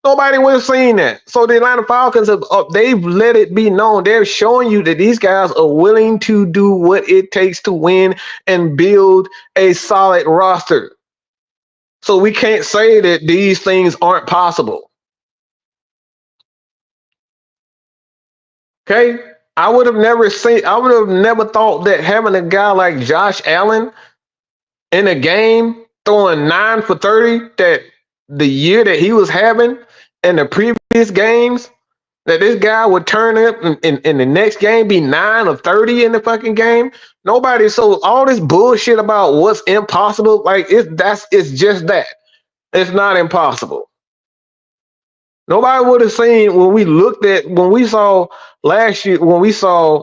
Nobody would have seen that. So the Atlanta Falcons they've let it be known. They're showing you that these guys are willing to do what it takes to win and build a solid roster. So we can't say that these things aren't possible. Okay? I would have never thought that having a guy like Josh Allen in a game throwing 9 for 30, that the year that he was having in the previous games, that this guy would turn up in the next game, be 9 of 30 in the fucking game. Nobody. So all this bullshit about what's impossible, like it's just that. It's not impossible. Nobody would have seen when we saw last year, when we saw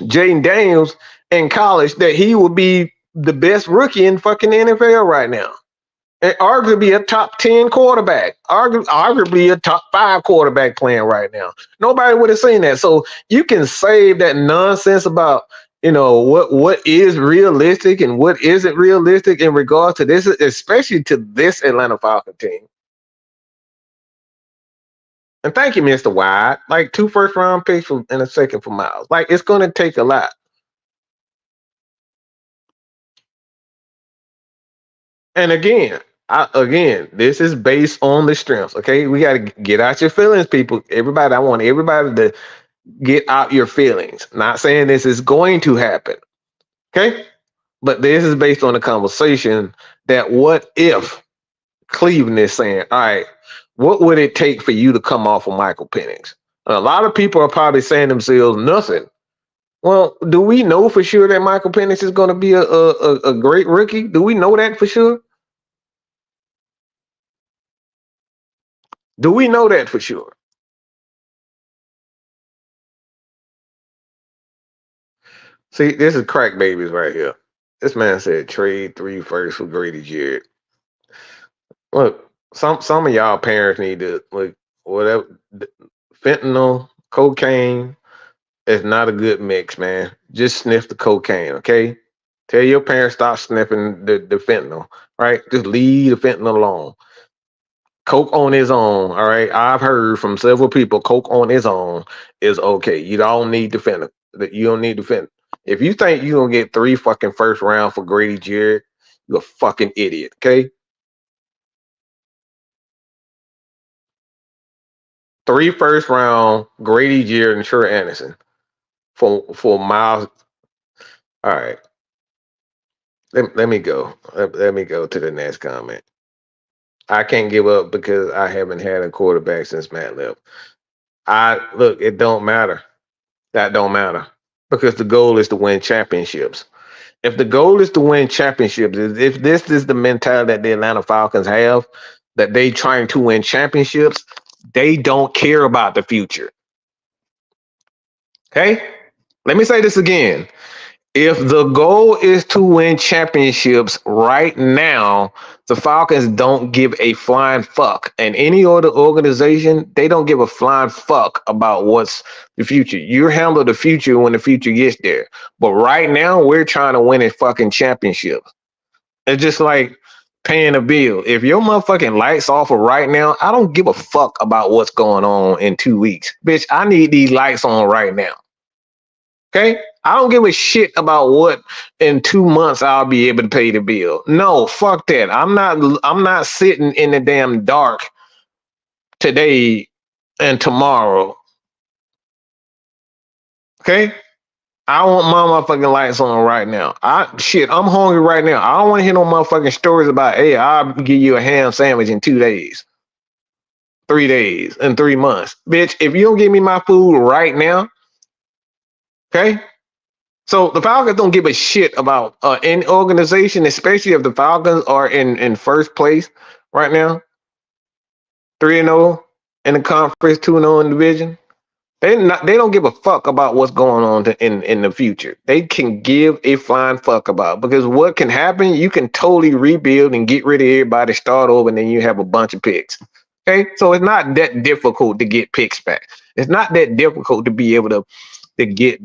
Jaden Daniels in college, that he would be the best rookie in fucking NFL right now. And arguably a top 10 quarterback, arguably a top 5 quarterback playing right now. Nobody would have seen that. So you can save that nonsense about, what is realistic and what isn't realistic in regards to this, especially to this Atlanta Falcons team. And thank you, Mr. Wide. Like 2 first-round picks and a second for Miles. Like, it's going to take a lot. And again, Again, this is based on the strengths. Okay, we got to get out your feelings, people. Everybody, I want everybody to get out your feelings. Not saying this is going to happen. Okay, but this is based on the conversation that what if Cleveland is saying, all right, what would it take for you to come off of Michael Penix? A lot of people are probably saying to themselves, nothing. Well, do we know for sure that Michael Penix is going to be a great rookie? Do we know that for sure? Do we know that for sure? See, this is crack babies right here. This man said trade 3 first for Grady Jarrett. Look, some of y'all parents need to like whatever fentanyl, cocaine is not a good mix, man. Just sniff the cocaine, okay? Tell your parents stop sniffing the fentanyl, right? Just leave the fentanyl alone. Coke on its own, all right. I've heard from several people, Coke on its own is okay. You don't need the fentanyl. You don't need the fentanyl. If you think you're gonna get 3 fucking first round for Grady Jarrett, you're a fucking idiot, okay? 3 first round, Grady Jarrett and Trey Anderson for Miles. All right. Let me go. Let me go to the next comment. I can't give up because I haven't had a quarterback since Matt left. It don't matter. That don't matter. Because the goal is to win championships. If the goal is to win championships, if this is the mentality that the Atlanta Falcons have, that they trying to win championships, they don't care about the future. Okay? Let me say this again. If the goal is to win championships right now, the Falcons don't give a flying fuck. And any other organization, they don't give a flying fuck about what's the future. You handle the future when the future gets there. But right now, we're trying to win a fucking championship. It's just like paying a bill. If your motherfucking lights off of right now, I don't give a fuck about what's going on in 2 weeks. Bitch, I need these lights on right now. Okay? I don't give a shit about what in 2 months I'll be able to pay the bill. No, fuck that. I'm not sitting in the damn dark today and tomorrow. Okay? I want my motherfucking lights on right now. I'm hungry right now. I don't want to hear no motherfucking stories about, hey, I'll give you a ham sandwich in 2 days, 3 days, in 3 months. Bitch, if you don't give me my food right now, okay? So the Falcons don't give a shit about any organization, especially if the Falcons are in first place right now, 3-0 in the conference, 2-0 in the division. They don't give a fuck about what's going on in the future. They can give a flying fuck about, because what can happen, you can totally rebuild and get rid of everybody, start over, and then you have a bunch of picks. Okay, so it's not that difficult to get picks back. It's not that difficult to be able to get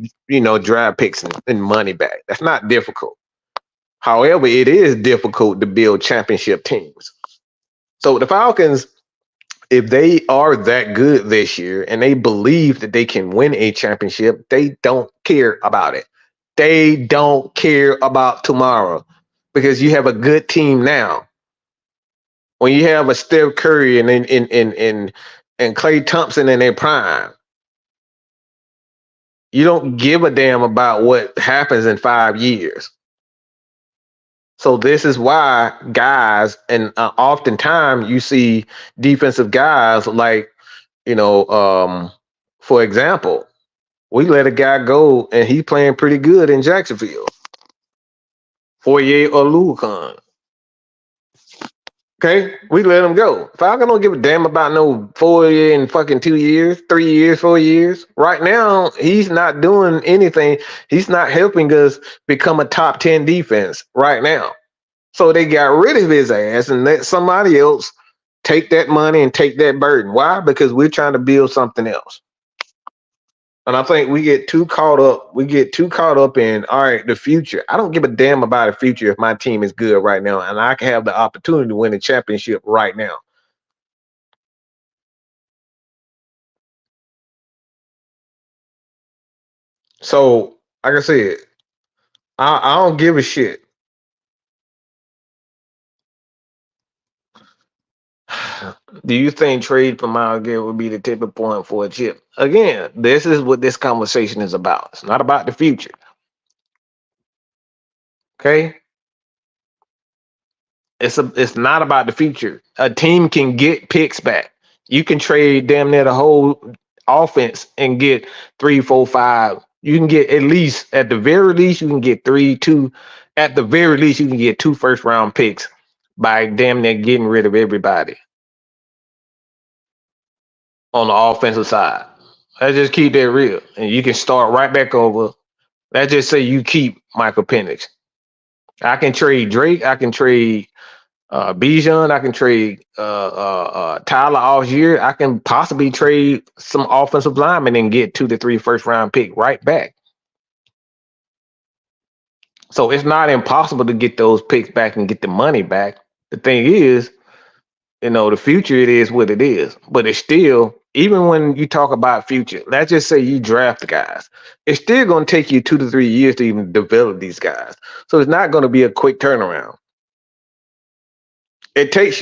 draft picks and money back. That's not difficult. However, it is difficult to build championship teams. So the Falcons, if they are that good this year and they believe that they can win a championship, they don't care about it. They don't care about tomorrow, because you have a good team now. When you have a Steph Curry and Klay Thompson in their prime, you don't give a damn about what happens in 5 years. So this is why guys, and oftentimes you see defensive guys like, for example, we let a guy go and he playing pretty good in Jacksonville. Foye Oluokun. Okay, we let him go. Falcon don't give a damn about no 4 year in fucking 2 years, 3 years, 4 years. Right now, he's not doing anything. He's not helping us become a top 10 defense right now. So they got rid of his ass and let somebody else take that money and take that burden. Why? Because we're trying to build something else. And I think we get too caught up. We get too caught up in, all right, the future. I don't give a damn about the future if my team is good right now and I can have the opportunity to win a championship right now. So, like I said, I don't give a shit. Do you think trade for Myles Garrett would be the tipping point for a chip? Again, this is what this conversation is about. It's not about the future. Okay? It's not about the future. A team can get picks back. You can trade damn near the whole offense and get 3, 4, 5. You can get at the very least, you can get 3, 2. At the very least, you can get 2 first round picks by damn near getting rid of everybody on the offensive side. Let's just keep that real. And you can start right back over. Let's just say you keep Michael Penix. I can trade Drake. I can trade Bijan. I can trade Tyler Algier. I can possibly trade some offensive linemen and get 2 to 3 first round pick right back. So it's not impossible to get those picks back and get the money back. The thing is, the future, it is what it is. But it's still, even when you talk about future, let's just say you draft the guys, it's still going to take you 2 to 3 years to even develop these guys. So it's not going to be a quick turnaround. It takes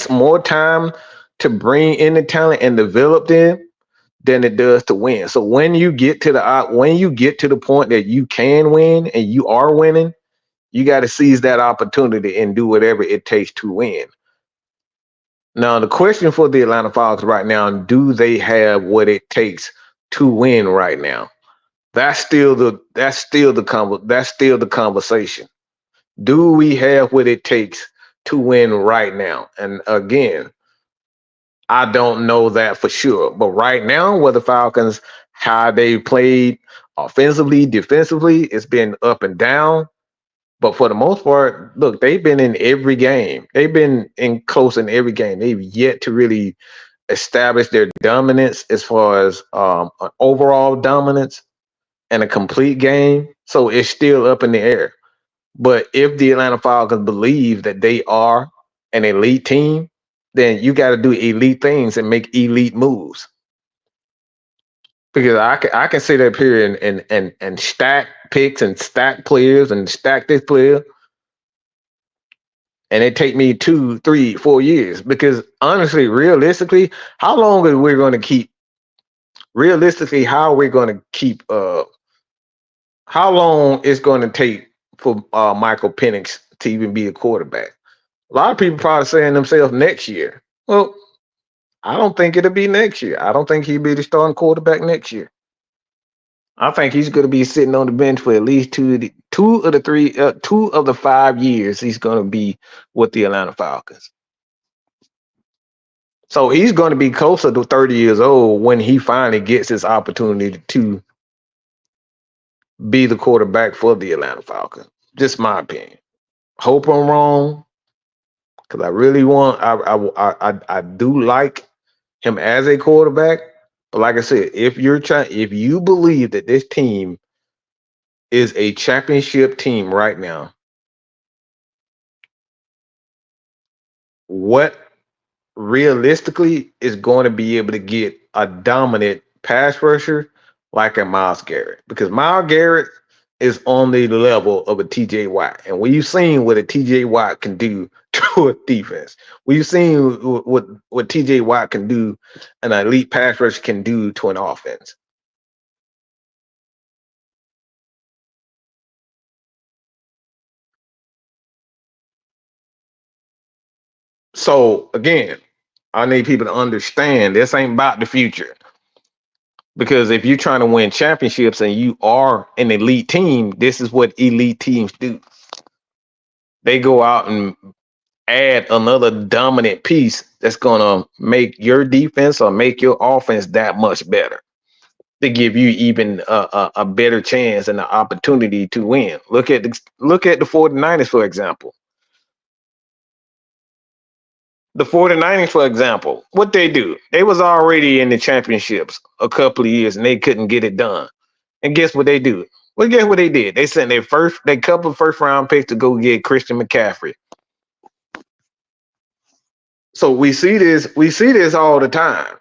more time to bring in the talent and develop them than it does to win. So when you get to the point that you can win and you are winning, you got to seize that opportunity and do whatever it takes to win. Now, the question for the Atlanta Falcons right now, do they have what it takes to win right now? That's still the conversation. Do we have what it takes to win right now? And again, I don't know that for sure. But right now, where the Falcons, how they played offensively, defensively, it's been up and down. But for the most part, look, they've been in every game. They've been close in every game. They've yet to really establish their dominance as far as an overall dominance and a complete game. So it's still up in the air. But if the Atlanta Falcons believe that they are an elite team, then you got to do elite things and make elite moves. Because I can sit up here and stack picks and stack players and stack this player, and it take me 2, 3, 4 years. Because honestly, realistically, how long are we going to keep? Realistically, how are we going to keep? How long is going to take for Michael Penix to even be a quarterback? A lot of people probably saying themselves next year. Well, I don't think it'll be next year. I don't think he'll be the starting quarterback next year. I think he's going to be sitting on the bench for at least 2 of the 5 years. He's going to be with the Atlanta Falcons. So he's going to be closer to 30 years old when he finally gets his opportunity to be the quarterback for the Atlanta Falcons. Just my opinion. Hope I'm wrong, because I really want. I do like him as a quarterback. But like I said, if you believe that this team is a championship team right now, what realistically is going to be able to get a dominant pass rusher like a Myles Garrett? Because Myles Garrett is on the level of a TJ Watt. And we've seen what a TJ Watt can do to a defense. We've seen what TJ Watt can do, an elite pass rush can do to an offense. So again, I need people to understand this ain't about the future. Because if you're trying to win championships and you are an elite team, this is what elite teams do. They go out and add another dominant piece that's going to make your defense or make your offense that much better, to give you even a better chance and the opportunity to win. Look at the 49ers, for example. The 49ers, for example, what they do, they was already in the championships a couple of years and they couldn't get it done. And guess what they do? Well, guess what they did? They sent their couple of first round picks to go get Christian McCaffrey. So we see this all the time.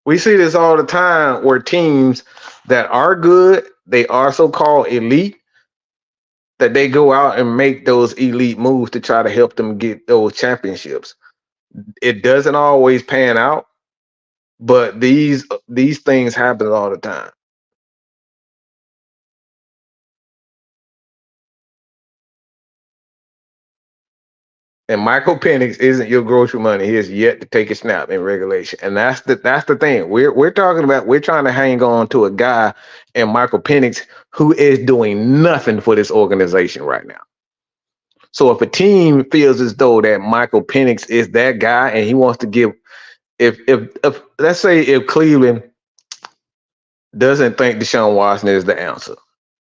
We see this all the time where teams that are good, they are so-called elite, that they go out and make those elite moves to try to help them get those championships. It doesn't always pan out, but these things happen all the time. And Michael Penix isn't your grocery money. He has yet to take a snap in regulation, and that's the thing. We're talking about. We're trying to hang on to a guy in Michael Penix who is doing nothing for this organization right now. So if a team feels as though that Michael Penix is that guy, and he wants to give, if let's say if Cleveland doesn't think Deshaun Watson is the answer,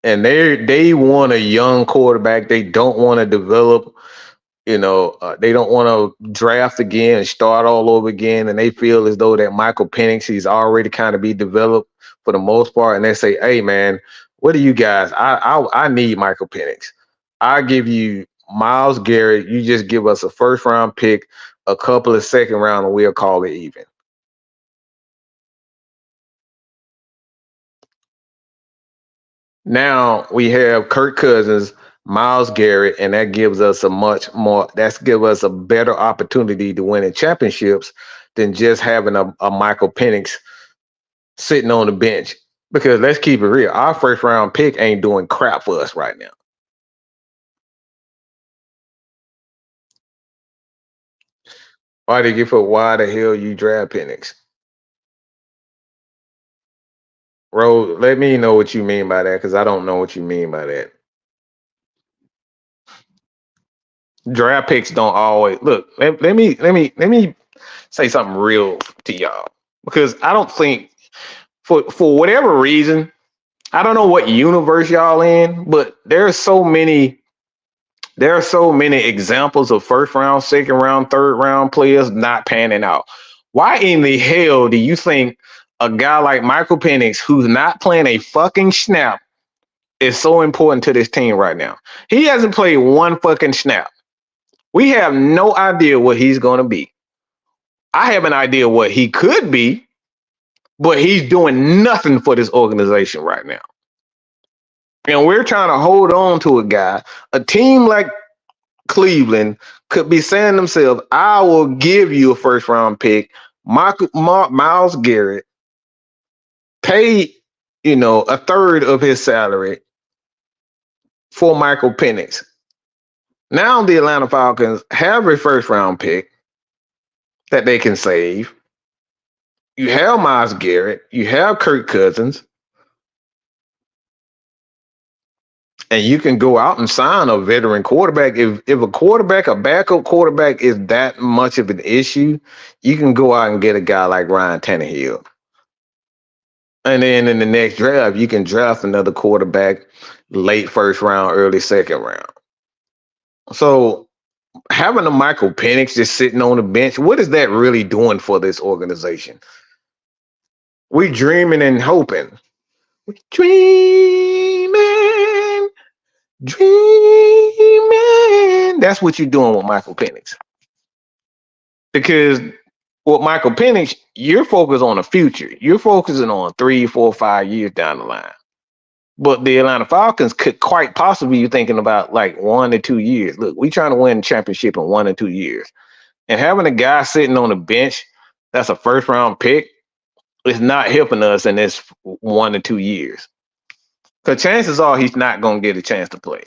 and they want a young quarterback, they don't want to develop. They don't want to draft again and start all over again, and they feel as though that Michael Penix, he's already kind of be developed for the most part, and they say, "Hey, man, what do you guys? I need Michael Penix. I give you Myles Garrett. You just give us a first round pick, a couple of second round, and we'll call it even." Now we have Kirk Cousins, Myles Garrett, and that gives us a better opportunity to win in championships than just having a Michael Penix sitting on the bench. Because let's keep it real, our first round pick ain't doing crap for us right now. Why the hell you draft Penix? Bro, let me know what you mean by that, because I don't know what you mean by that. Draft picks don't always look. Let me say something real to y'all, because I don't think for whatever reason, I don't know what universe y'all in, but there are so many examples of first round, second round, third round players not panning out. Why in the hell do you think a guy like Michael Penix, who's not playing a fucking snap, is so important to this team right now? He hasn't played one fucking snap. We have no idea what he's going to be. I have an idea what he could be, but he's doing nothing for this organization right now. And we're trying to hold on to a guy. A team like Cleveland could be saying to themselves, I will give you a first round pick, Myles Garrett, pay, a third of his salary for Michael Penix. Now the Atlanta Falcons have a first round pick that they can save. You have Myles Garrett, you have Kirk Cousins, and you can go out and sign a veteran quarterback. If a backup quarterback is that much of an issue, you can go out and get a guy like Ryan Tannehill. And then in the next draft, you can draft another quarterback late first round, early second round. So having a Michael Penix just sitting on the bench, what is that really doing for this organization? We dreaming and hoping. We dreaming. That's what you're doing with Michael Penix. Because with Michael Penix, you're focused on the future. You're focusing on 3, 4, 5 years down the line. But the Atlanta Falcons could quite possibly be thinking about like 1 to 2 years. Look, we're trying to win a championship in 1 to 2 years. And having a guy sitting on the bench that's a first round pick is not helping us in this 1 to 2 years. Because chances are he's not going to get a chance to play.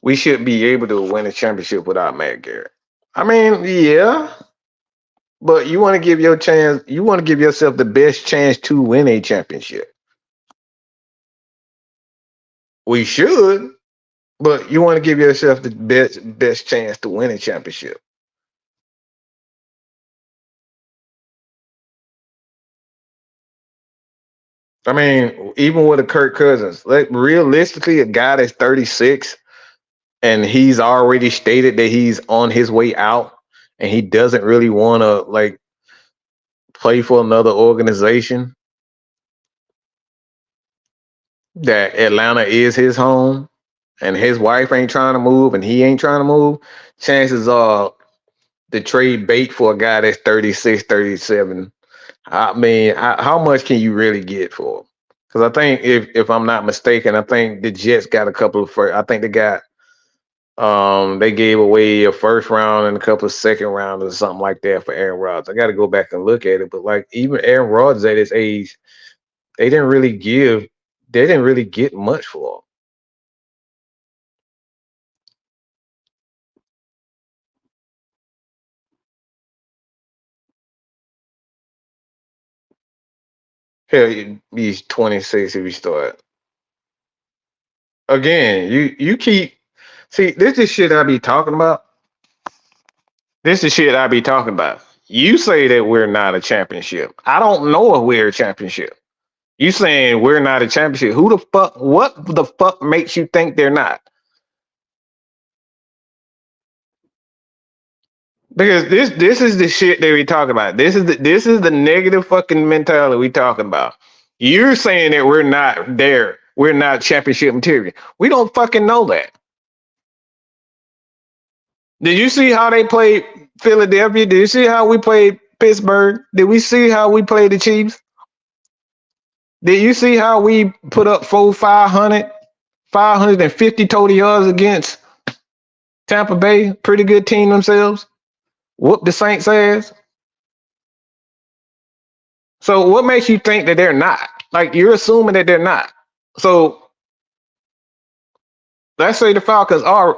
We should be able to win a championship without Matt Garrett. I mean, yeah. But you want to give yourself the best chance to win a championship. We should, but you want to give yourself the best chance to win a championship. I mean, even with a Kirk Cousins, like realistically, a guy that's 36 and he's already stated that he's on his way out and he doesn't really want to like play for another organization, that Atlanta is his home and his wife ain't trying to move and he ain't trying to move, chances are the trade bait for a guy that's 36, 37. I mean, how much can you really get for him? Because I think if I'm not mistaken, I think the Jets got a couple of first. I think they got They gave away a first round and a couple of second rounders or something like that for Aaron Rodgers. I got to go back and look at it, but like even Aaron Rodgers at his age, they didn't really get much for him. Hell, he's 26 if he start. Again, you keep see this is shit I be talking about. This is shit I be talking about. You say that we're not a championship. I don't know if we're a championship. You saying we're not a championship. Who the fuck, what the fuck makes you think they're not? Because this is the shit that we talking about. This is the negative fucking mentality we talking about. You're saying that we're not there. We're not championship material. We don't fucking know that. Did you see how they played Philadelphia? Did you see how we played Pittsburgh? Did we see how we played the Chiefs? Did you see how we put up 550 total yards against Tampa Bay? Pretty good team themselves. Whoop the Saints ass. So what makes you think that they're not? Like you're assuming that they're not. So let's say the Falcons are.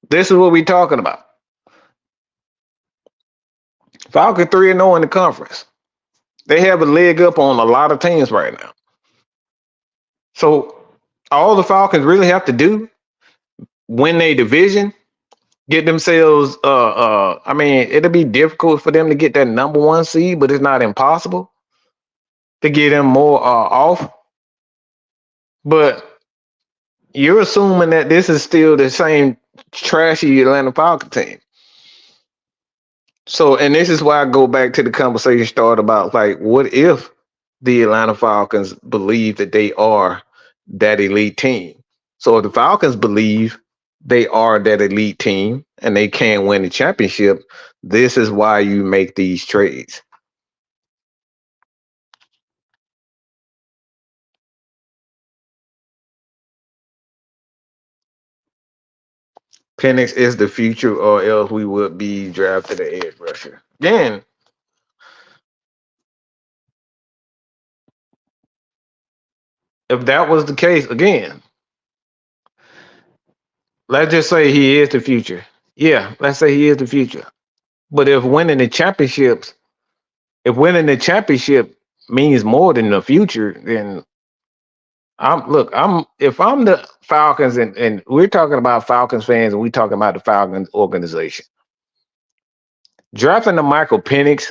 This is what we're talking about. Falcons 3-0 in the conference. They have a leg up on a lot of teams right now. So all the Falcons really have to do, win their division, get themselves I mean, it'll be difficult for them to get that number 1 seed, but it's not impossible to get them more off. But you're assuming that this is still the same trashy Atlanta Falcons team. So, and this is why I go back to the conversation started about like, what if the Atlanta Falcons believe that they are that elite team? So if the Falcons believe they are that elite team and they can't win the championship, this is why you make these trades. Penix is the future, or else we would be drafted an edge rusher. Again, if that was the case, again, let's just say he is the future. Yeah, let's say he is the future. But if winning the championship means more than the future, then if I'm the Falcons and we're talking about Falcons fans and we're talking about the Falcons organization, drafting the Michael Penix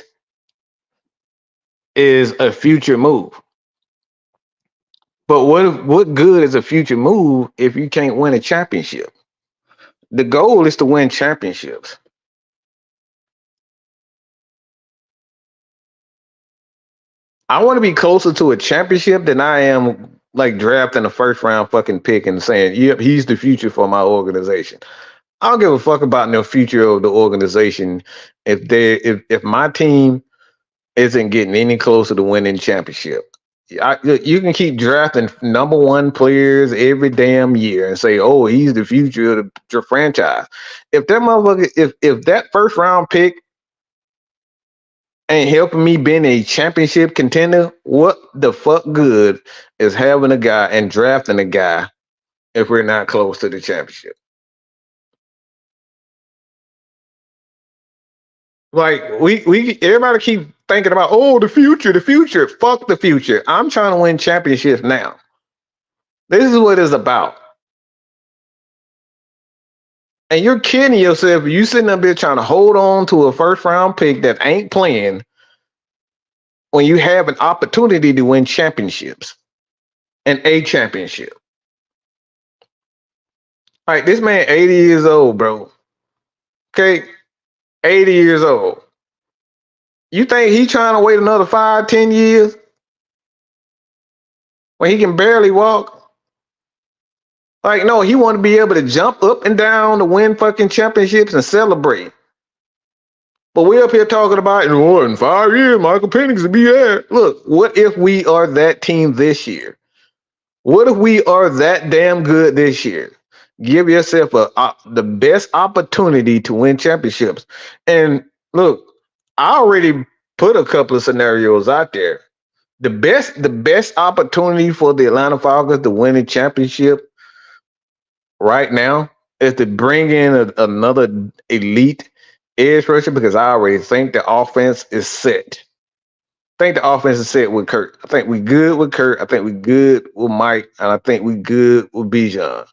is a future move. But what good is a future move if you can't win a championship? The goal is to win championships. I want to be closer to a championship than I am like drafting a first round fucking pick and saying, yep, he's the future for my organization. I don't give a fuck about the future of the organization if my team isn't getting any closer to winning championship. You can keep drafting number 1 players every damn year and say, oh, he's the future of the franchise. If that motherfucker, if that first round pick ain't helping me being a championship contender, what the fuck good is having a guy and drafting a guy if we're not close to the championship? Like we everybody keep thinking about, oh, the future. Fuck the future. I'm trying to win championships now. This is what it's about. And you're kidding yourself. You sitting up there trying to hold on to a first round pick that ain't playing when you have an opportunity to win championships and a championship. All right, this man 80 years old, bro. Okay, 80 years old. You think he trying to wait another 5-10 years when he can barely walk? Like, no, he want to be able to jump up and down to win fucking championships and celebrate. But we're up here talking about, in 5 years, Michael Penix will be there. Look, what if we are that team this year? What if we are that damn good this year? Give yourself the best opportunity to win championships. And look, I already put a couple of scenarios out there. The best opportunity for the Atlanta Falcons to win a championship right now is to bring in another elite edge rusher, because I already think the offense is set. I think the offense is set with Kurt. I think we good with Kurt. I think we good with Mike, and I think we good with Bijan.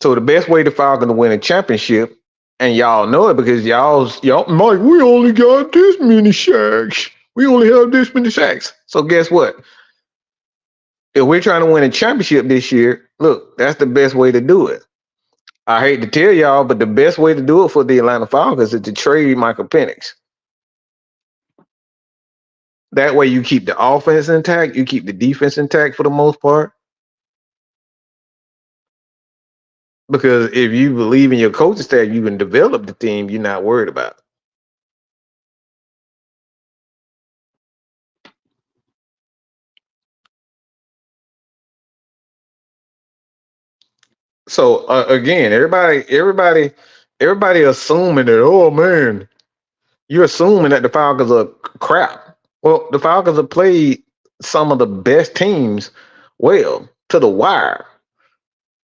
So the best way the Falcons to win a championship, and y'all know it because y'all Mike, we only got this many sacks. We only have this many sacks. So guess what? If we're trying to win a championship this year, look, that's the best way to do it. I hate to tell y'all, but the best way to do it for the Atlanta Falcons is to trade Michael Penix. That way you keep the offense intact, you keep the defense intact for the most part. Because if you believe in your coaching staff, you can develop the team you're not worried about. So again, everybody assuming that, oh man, you're assuming that the Falcons are crap. Well, the Falcons have played some of the best teams well to the wire.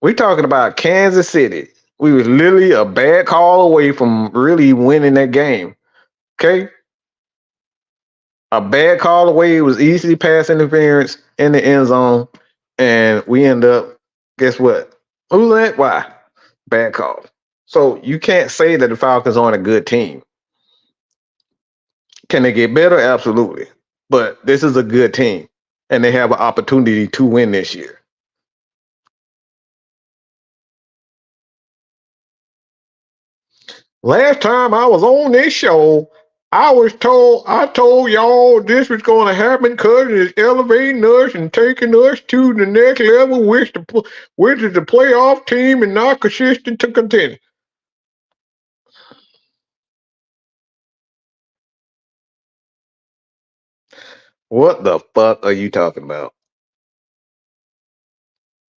We're talking about Kansas City. We was literally a bad call away from really winning that game. Okay? A bad call away. It was easily pass interference in the end zone. And we end up, guess what? Who's that? Why? Bad call. So you can't say that the Falcons aren't a good team. Can they get better? Absolutely. But this is a good team. And they have an opportunity to win this year. Last time I was on this show, I told y'all this was going to happen because it's elevating us and taking us to the next level, which is the playoff team and not consistent to contend. What the fuck are you talking about?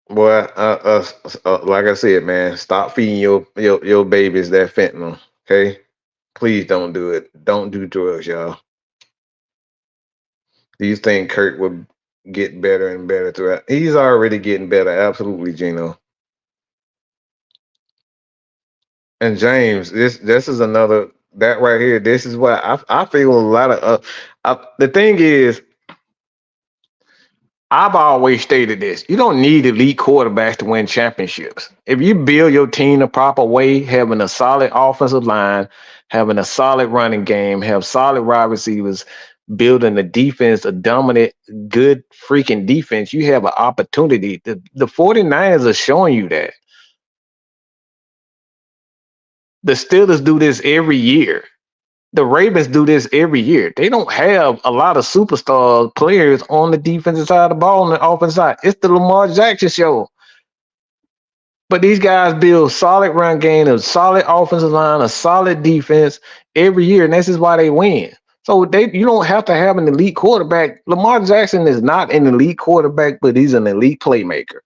Boy, like I said, man, stop feeding your babies that fentanyl, okay? Please don't do it. Don't do drugs, y'all. Do you think Kurt would get better and better throughout? He's already getting better, absolutely, Gino. And James, this is another that right here. This is why I feel a lot of. The thing is, I've always stated this: you don't need elite quarterbacks to win championships. If you build your team the proper way, having a solid offensive line, having a solid running game, have solid wide receivers, building a defense, a dominant, good freaking defense, you have an opportunity. The 49ers are showing you that. The Steelers do this every year. The Ravens do this every year. They don't have a lot of superstar players on the defensive side of the ball, on the offensive side. It's the Lamar Jackson show. But these guys build solid run game, a solid offensive line, a solid defense every year, and this is why they win. So you don't have to have an elite quarterback. Lamar Jackson is not an elite quarterback, but he's an elite playmaker.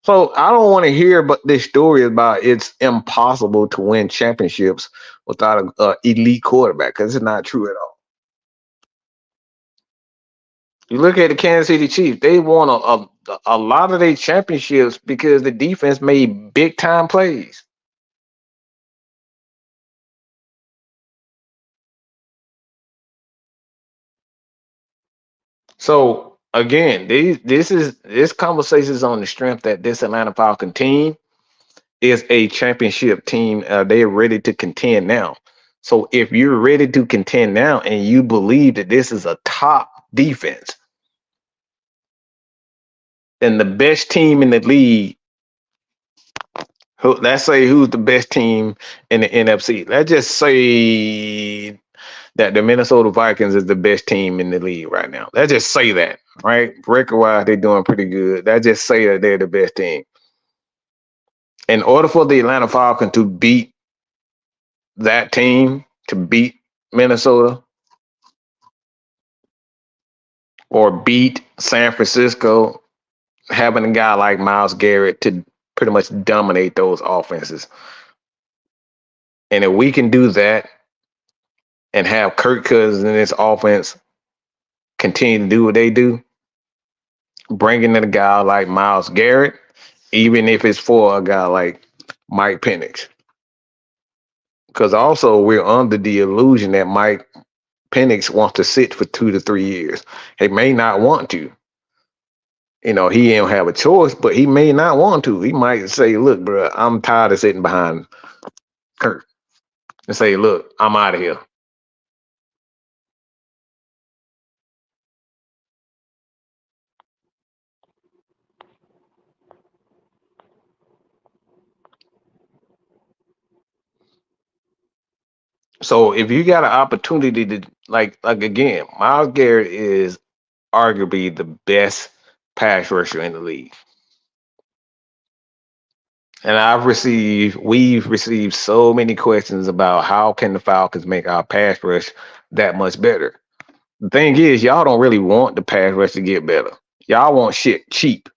So I don't want to hear but this story about it's impossible to win championships without an elite quarterback, because it's not true at all. You look at the Kansas City Chiefs; they won a lot of their championships because the defense made big time plays. So again, this conversation is on the strength that this Atlanta Falcon team is a championship team. They're ready to contend now. So if you're ready to contend now and you believe that this is a top defense, then the best team in the league, let's say who's the best team in the NFC. Let's just say that the Minnesota Vikings is the best team in the league right now. Let's just say that, right? Record-wise, they're doing pretty good. Let's just say that they're the best team. In order for the Atlanta Falcons to beat that team, to beat Minnesota or beat San Francisco, having a guy like Myles Garrett to pretty much dominate those offenses. And if we can do that and have Kirk Cousins in this offense continue to do what they do, bringing in a guy like Myles Garrett, even if it's for a guy like Mike Penix. Because also we're under the illusion that Mike Penix wants to sit for 2 to 3 years. He may not want to. He don't have a choice, but he may not want to. He might say, look, bro, I'm tired of sitting behind Kirk. And say, look, I'm out of here. So if you got an opportunity to like again, Myles Garrett is arguably the best pass rusher in the league. And we've received so many questions about how can the Falcons make our pass rush that much better. The thing is, y'all don't really want the pass rush to get better. Y'all want shit cheap.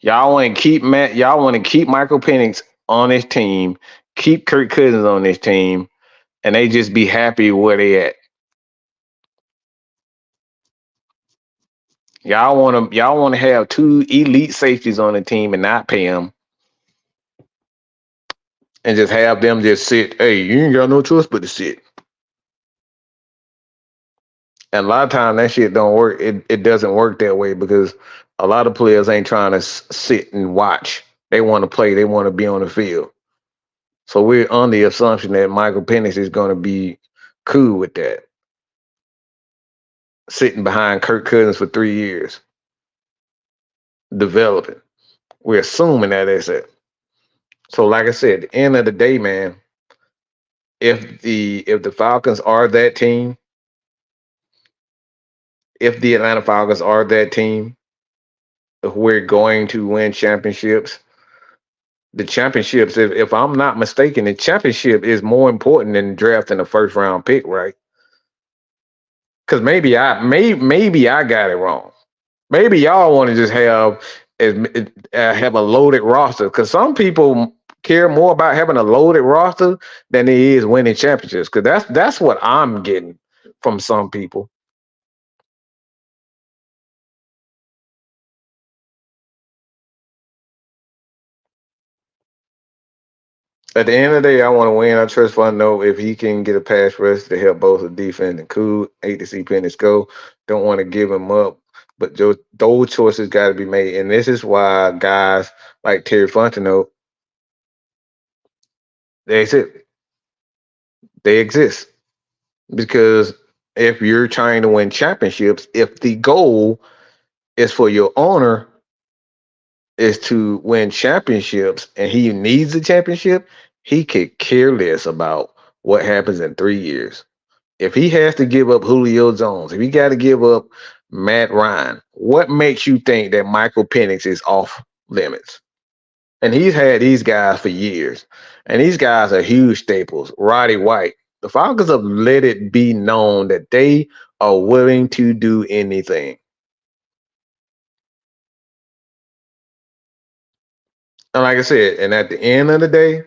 Y'all want to keep Michael Penix on this team, keep Kirk Cousins on this team, and they just be happy where they at. Y'all want to have 2 elite safeties on the team and not pay them, and just have them just sit. Hey, you ain't got no choice but to sit. And a lot of times that shit don't work. It doesn't work that way because a lot of players ain't trying to sit and watch. They want to play. They want to be on the field. So we're on the assumption that Michael Penix is going to be cool with that, sitting behind Kirk Cousins for 3 years, developing. We're assuming that that's it. So, like I said, at the end of the day, man, if the Falcons are that team, if the Atlanta Falcons are that team, if we're going to win championships, the championships, if I'm not mistaken, the championship is more important than drafting a first round pick, right? Because maybe I got it wrong. Maybe y'all want to just have a loaded roster. Because some people care more about having a loaded roster than it is winning championships. Because that's what I'm getting from some people. At the end of the day, I want to win. I trust Fun know if he can get a pass rush to help both the defense and cool. Hate to see Penix go. Don't want to give him up. But those choices got to be made. And this is why guys like Terry Fontenot, they exist. Because if you're trying to win championships, if the goal is for your owner is to win championships and he needs a championship, he could care less about what happens in 3 years. If he has to give up Julio Jones, if he got to give up Matt Ryan, what makes you think that Michael Penix is off limits? And he's had these guys for years. And these guys are huge staples. Roddy White. The Falcons have let it be known that they are willing to do anything. And like I said, and at the end of the day,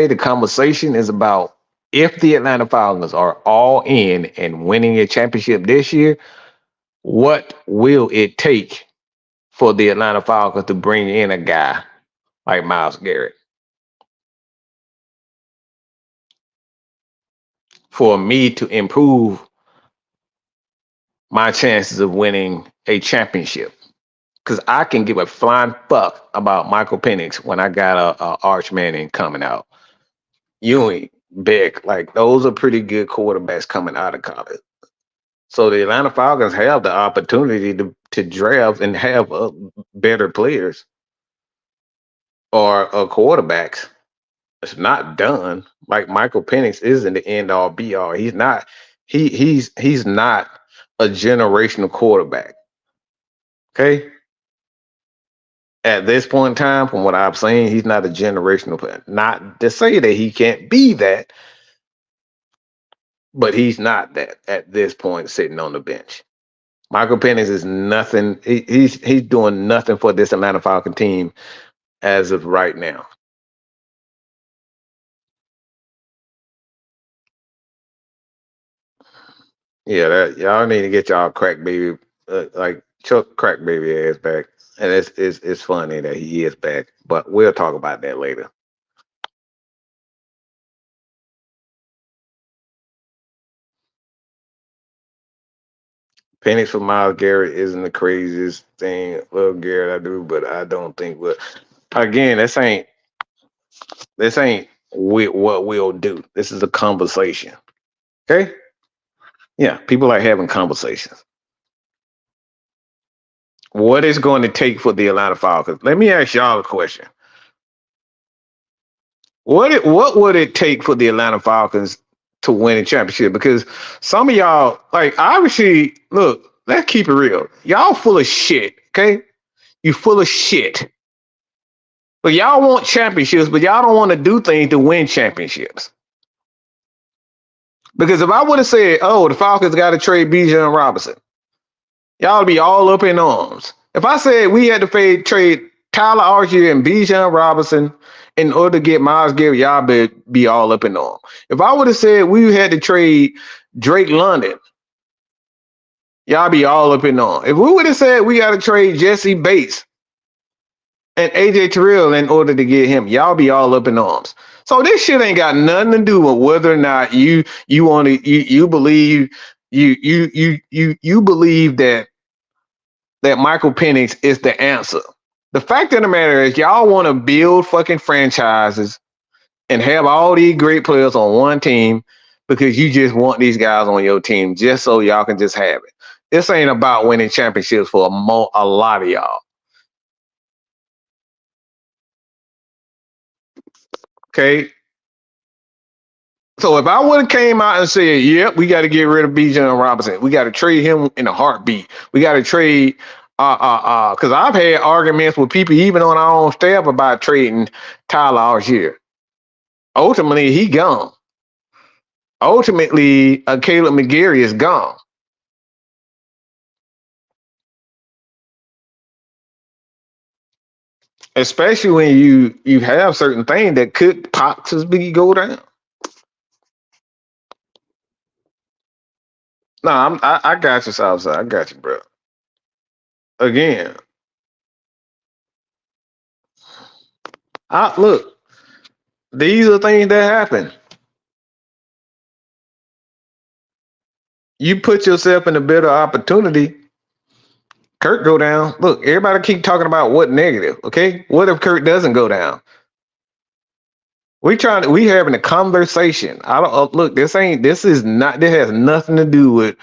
the conversation is about if the Atlanta Falcons are all in and winning a championship this year, what will it take for the Atlanta Falcons to bring in a guy like Myles Garrett? For me to improve my chances of winning a championship. Because I can give a flying fuck about Michael Penix when I got a Arch Manning coming out. Ewing, Beck, like those are pretty good quarterbacks coming out of college. So the Atlanta Falcons have the opportunity to draft and have better players or quarterbacks. It's not done. Like Michael Penix isn't the end all be all. He's not. He's not a generational quarterback. Okay. At this point in time, from what I'm saying, he's not a generational player. Not to say that he can't be that, but he's not that at this point sitting on the bench. Michael Penix is nothing. He's doing nothing for this Atlanta Falcon team as of right now. Yeah, that y'all need to get y'all crack baby, like Chuck crack baby ass back. And it's funny that he is back, but we'll talk about that later. Penix for Miles Garrett isn't the craziest thing. Love Garrett, I do, but I don't think. But again, this ain't what we'll do. This is a conversation. Okay? Yeah, people like having conversations. What is going to take for the Atlanta Falcons? Let me ask y'all a question. What would it take for the Atlanta Falcons to win a championship? Because some of y'all, like, obviously, look, let's keep it real. Y'all full of shit, okay? You full of shit. But y'all want championships, but y'all don't want to do things to win championships. Because if I would have said, oh, the Falcons got to trade Bijan Robinson, y'all would be all up in arms. If I said we had to trade Tyler Archie and Bijan Robinson in order to get Miles Garrett, y'all be all up in arms. If I would have said we had to trade Drake London, y'all be all up in arms. If we would have said we got to trade Jesse Bates and AJ Terrell in order to get him, y'all be all up in arms. So this shit ain't got nothing to do with whether or not you want to you believe you believe that Michael Penix is the answer. The fact of the matter is y'all want to build fucking franchises and have all these great players on one team because you just want these guys on your team just so y'all can just have it. This ain't about winning championships for a lot of y'all. Okay. So if I would have came out and said, yep, we got to get rid of Bijan Robinson. We got to trade him in a heartbeat. We got to trade because I've had arguments with people even on our own staff about trading Tyler Algier. Ultimately, he gone. Ultimately, Caleb McGarry is gone. Especially when you have certain things that could possibly go down. No, I got you, Southside. I got you, bro. Again, look. These are things that happen. You put yourself in a better opportunity. Kurt go down. Look, everybody keep talking about what negative. Okay, what if Kurt doesn't go down? We having a conversation. I don't look. This has nothing to do with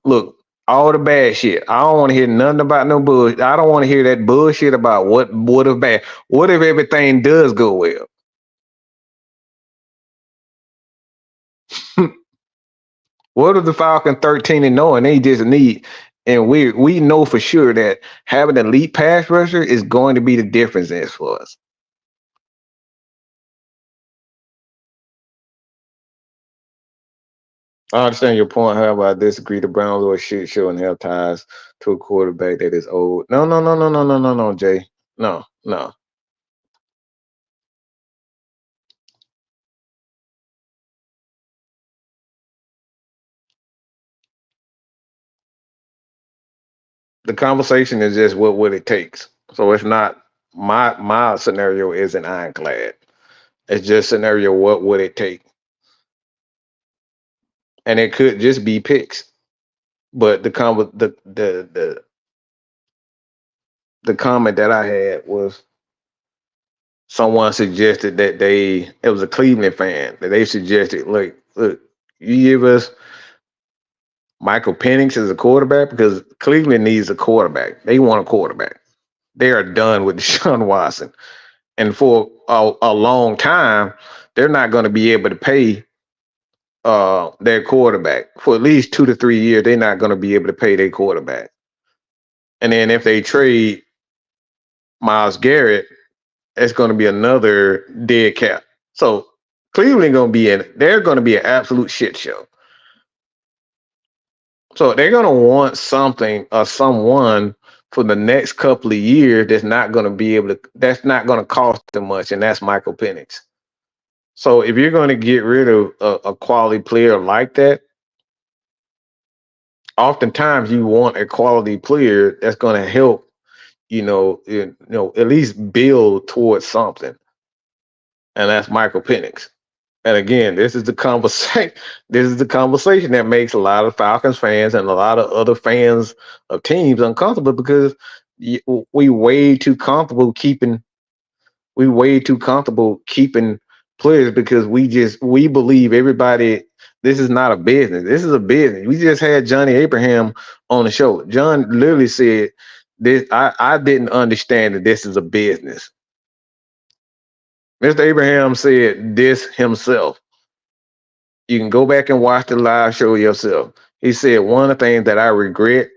look all the bad shit. I don't want to hear nothing about no bullshit. I don't want to hear that bullshit about what if bad. What if everything does go well? What if the Falcon 13-0 and they just need, and we know for sure that having an elite pass rusher is going to be the difference for us. I understand your point. However, I disagree. The Browns are a shit show and have ties to a quarterback that is old. No, Jay. No. The conversation is just what it takes. So it's not my scenario isn't ironclad. It's just scenario what would it take, and it could just be picks. But the comment that I had was someone suggested that it was a Cleveland fan that they suggested, look, you give us Michael Penix as a quarterback because Cleveland needs a quarterback. They want a quarterback. They are done with Deshaun Watson. And for a long time, they're not going to be able to pay their quarterback. For at least 2 to 3 years, they're not going to be able to pay their quarterback. And then if they trade Miles Garrett, it's going to be another dead cap. So Cleveland they're going to be an absolute shit show. So they're gonna want something or someone for the next couple of years that's not gonna cost them much, and that's Michael Penix. So if you're gonna get rid of a quality player like that, oftentimes you want a quality player that's gonna help, at least build towards something. And that's Michael Penix. And again, this is the conversation. This is the conversation that makes a lot of Falcons fans and a lot of other fans of teams uncomfortable because we way too comfortable keeping players because we believe everybody. This is not a business. This is a business. We just had Johnny Abraham on the show. John literally said this. I didn't understand that this is a business. Mr. Abraham said this himself. You can go back and watch the live show yourself. He said one of the things that I regret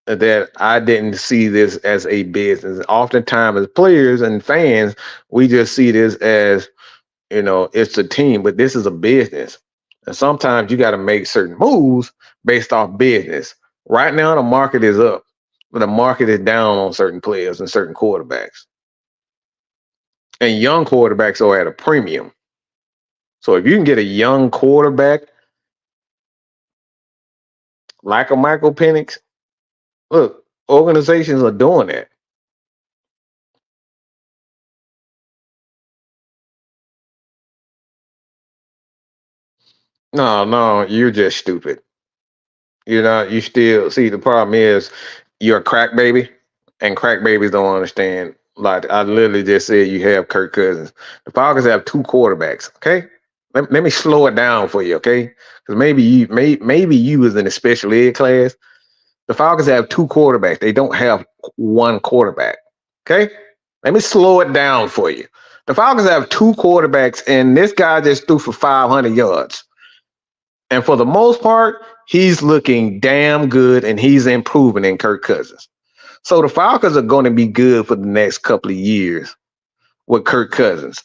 that I didn't see this as a business. Oftentimes, as players and fans, we just see this as, it's a team, but this is a business. And sometimes you got to make certain moves based off business. Right now, the market is up, but the market is down on certain players and certain quarterbacks. And young quarterbacks are at a premium. So if you can get a young quarterback like a Michael Penix, look, organizations are doing that. No, you're just stupid. You still see the problem is you're a crack baby, and crack babies don't understand. Like I literally just said, you have Kirk Cousins. The Falcons have two quarterbacks. Okay, let me slow it down for you. Okay, because maybe you was in a special ed class. The Falcons have two quarterbacks. They don't have one quarterback. Okay, let me slow it down for you. The Falcons have two quarterbacks, and this guy just threw for 500 yards. And for the most part, he's looking damn good and he's improving in Kirk Cousins. So the Falcons are going to be good for the next couple of years with Kirk Cousins.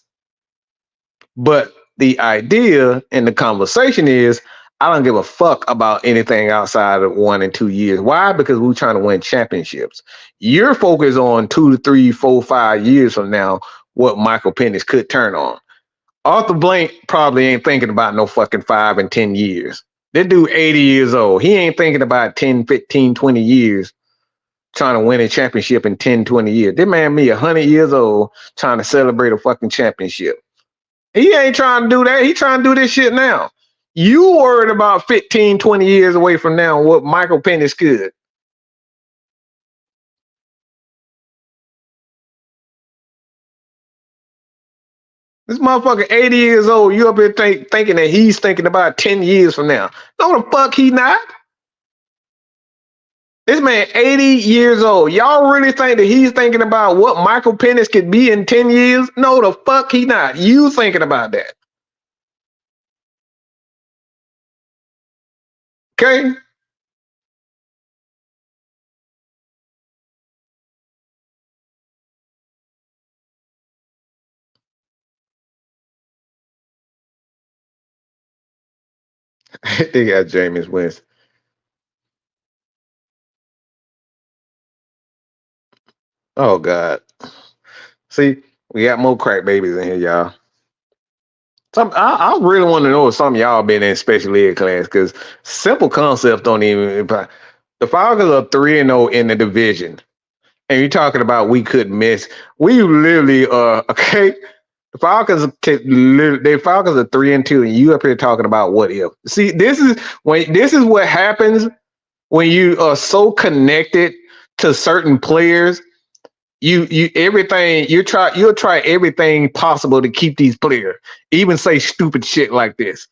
But the idea and the conversation is I don't give a fuck about anything outside of 1 and 2 years. Why? Because we're trying to win championships. You're focused on 2 to 3, 4, 5 years from now, what Michael Penix could turn on. Arthur Blank probably ain't thinking about no fucking 5 and 10 years. That dude 80 years old. He ain't thinking about 10, 15, 20 years trying to win a championship in 10, 20 years. This man me 100 years old trying to celebrate a fucking championship. He ain't trying to do that. He trying to do this shit now. You worried about 15, 20 years away from now what Michael Penix could. This motherfucker 80 years old. You up here thinking that he's thinking about 10 years from now. No, the fuck he not. This man 80 years old. Y'all really think that he's thinking about what Michael Penix could be in 10 years? No, the fuck he not. You thinking about that. Okay? They got Jameis Winston. Oh, God. See, we got more crack babies in here, y'all. I really want to know if some of y'all been in special ed class because simple concepts don't even. The Falcons are 3-0 in the division, and you're talking about we couldn't miss. We literally okay. The Falcons are 3-2, and you up here talking about what if. See, this is what happens when you are so connected to certain players. You'll try everything possible to keep these players, even say stupid shit like this.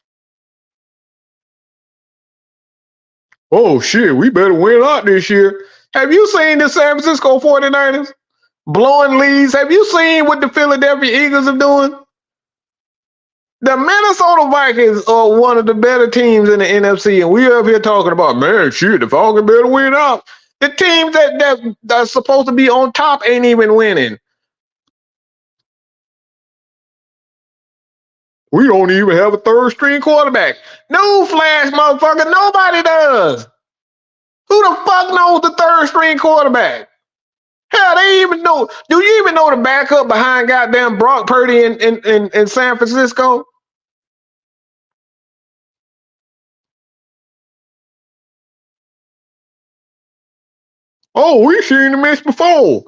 Oh shit, we better win out this year. Have you seen the San Francisco 49ers blowing leads? Have you seen what the Philadelphia Eagles are doing? The Minnesota Vikings are one of the better teams in the NFC, and we're up here talking about, man, shit, the Falcons better win out. The teams that's supposed to be on top ain't even winning. We don't even have a third string quarterback. No flash, motherfucker. Nobody does. Who the fuck knows the third string quarterback? Hell, they even know. Do you even know the backup behind goddamn Brock Purdy in San Francisco? Oh, we've seen him miss before.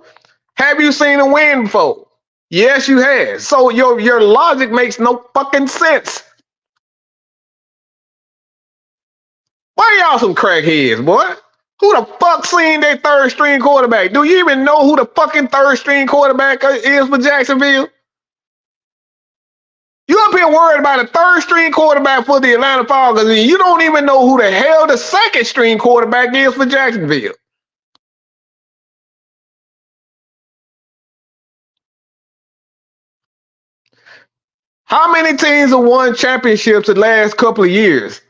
Have you seen him win before? Yes, you have. So your logic makes no fucking sense. Why y'all some crackheads, boy? Who the fuck seen their third string quarterback? Do you even know who the fucking third string quarterback is for Jacksonville? You up here worried about a third string quarterback for the Atlanta Falcons, and you don't even know who the hell the second string quarterback is for Jacksonville. How many teams have won championships the last couple of years?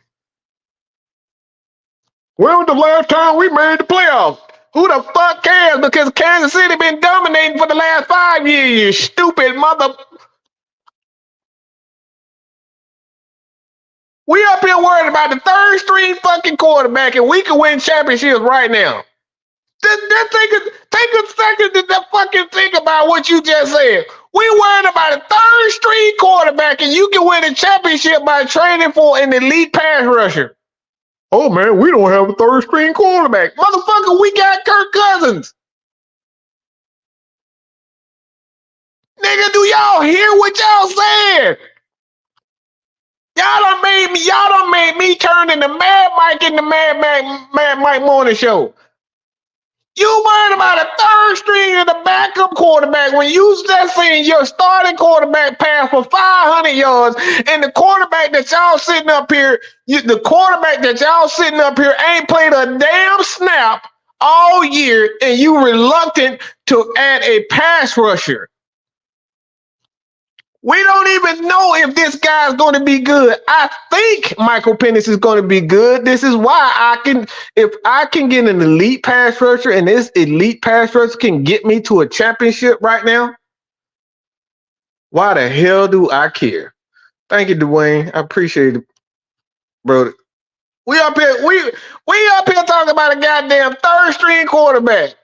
When was the last time we made the playoffs? Who the fuck cares? Because Kansas City been dominating for the last 5 years, you stupid mother. We up here worried about the third string fucking quarterback, and we can win championships right now. Just take a second to fucking think about what you just said. We worried about a third string quarterback, and you can win a championship by trading for an elite pass rusher. Oh man, we don't have a third string quarterback. Motherfucker, we got Kirk Cousins. Nigga, do y'all hear what y'all saying? Y'all done made me turn into Mad Mike in the Mad Mike morning show. You worried about a third string and a backup quarterback when you just seen your starting quarterback pass for 500 yards, and the quarterback that y'all sitting up here, ain't played a damn snap all year, and you reluctant to add a pass rusher. We don't even know if this guy's going to be good. I think Michael Penix is going to be good. This is why if I can get an elite pass rusher, and this elite pass rusher can get me to a championship right now, why the hell do I care? Thank you, Dwayne. I appreciate it, bro. We up here talking about a goddamn third string quarterback.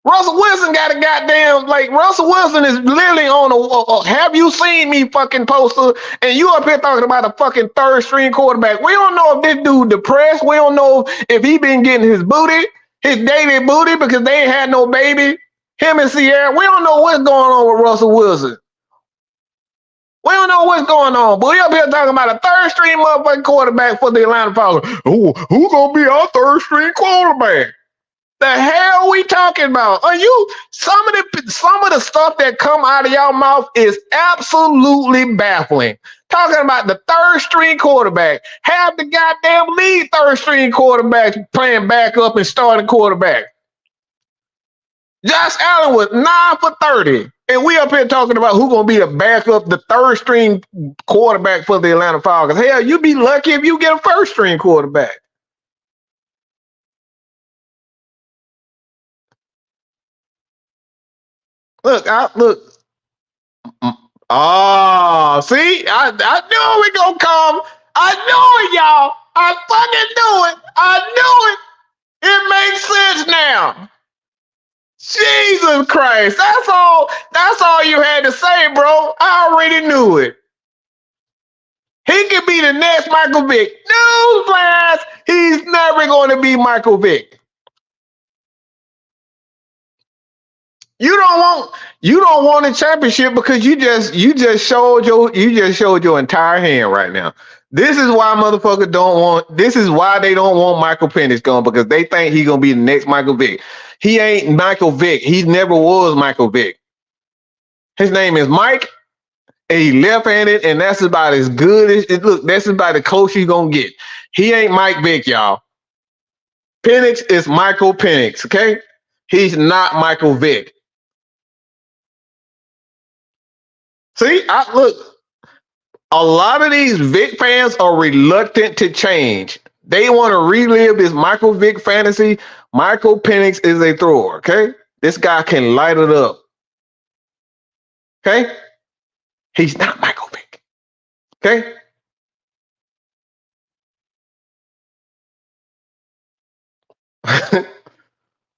Russell Wilson got a goddamn, Russell Wilson is literally on a have you seen me fucking poster, and you up here talking about a fucking third string quarterback. We don't know if this dude depressed. We don't know if he been getting his daily booty, because they ain't had no baby. Him and Sierra, we don't know what's going on with Russell Wilson. We don't know what's going on, but we up here talking about a third string motherfucking quarterback for the Atlanta Falcons. Who's gonna be our third string quarterback? The hell we talking about? Are you some of the stuff that come out of y'all mouth is absolutely baffling. Talking about the third string quarterback, have the goddamn lead third string quarterback playing backup and starting quarterback. Josh Allen was 9 for 30, and we up here talking about who gonna be the backup, the third string quarterback for the Atlanta Falcons. Hell, you be lucky if you get a first string quarterback. Look. Oh, see, I knew it was gonna come. I knew it, y'all. I fucking knew it. I knew it. It makes sense now. Jesus Christ. That's all you had to say, bro. I already knew it. He could be the next Michael Vick. Newsflash, he's never going to be Michael Vick. You don't want a championship because you just showed your entire hand right now. This is why motherfuckers don't want. This is why they don't want Michael Penix going, because they think he's gonna be the next Michael Vick. He ain't Michael Vick. He never was Michael Vick. His name is Mike, and he left-handed, and that's about as good as it. Look, that's about the close you're gonna get. He ain't Mike Vick, y'all. Penix is Michael Penix. Okay, he's not Michael Vick. See, look, a lot of these Vic fans are reluctant to change. They want to relive this Michael Vick fantasy. Michael Penix is a thrower, okay? This guy can light it up. Okay? He's not Michael Vick. Okay.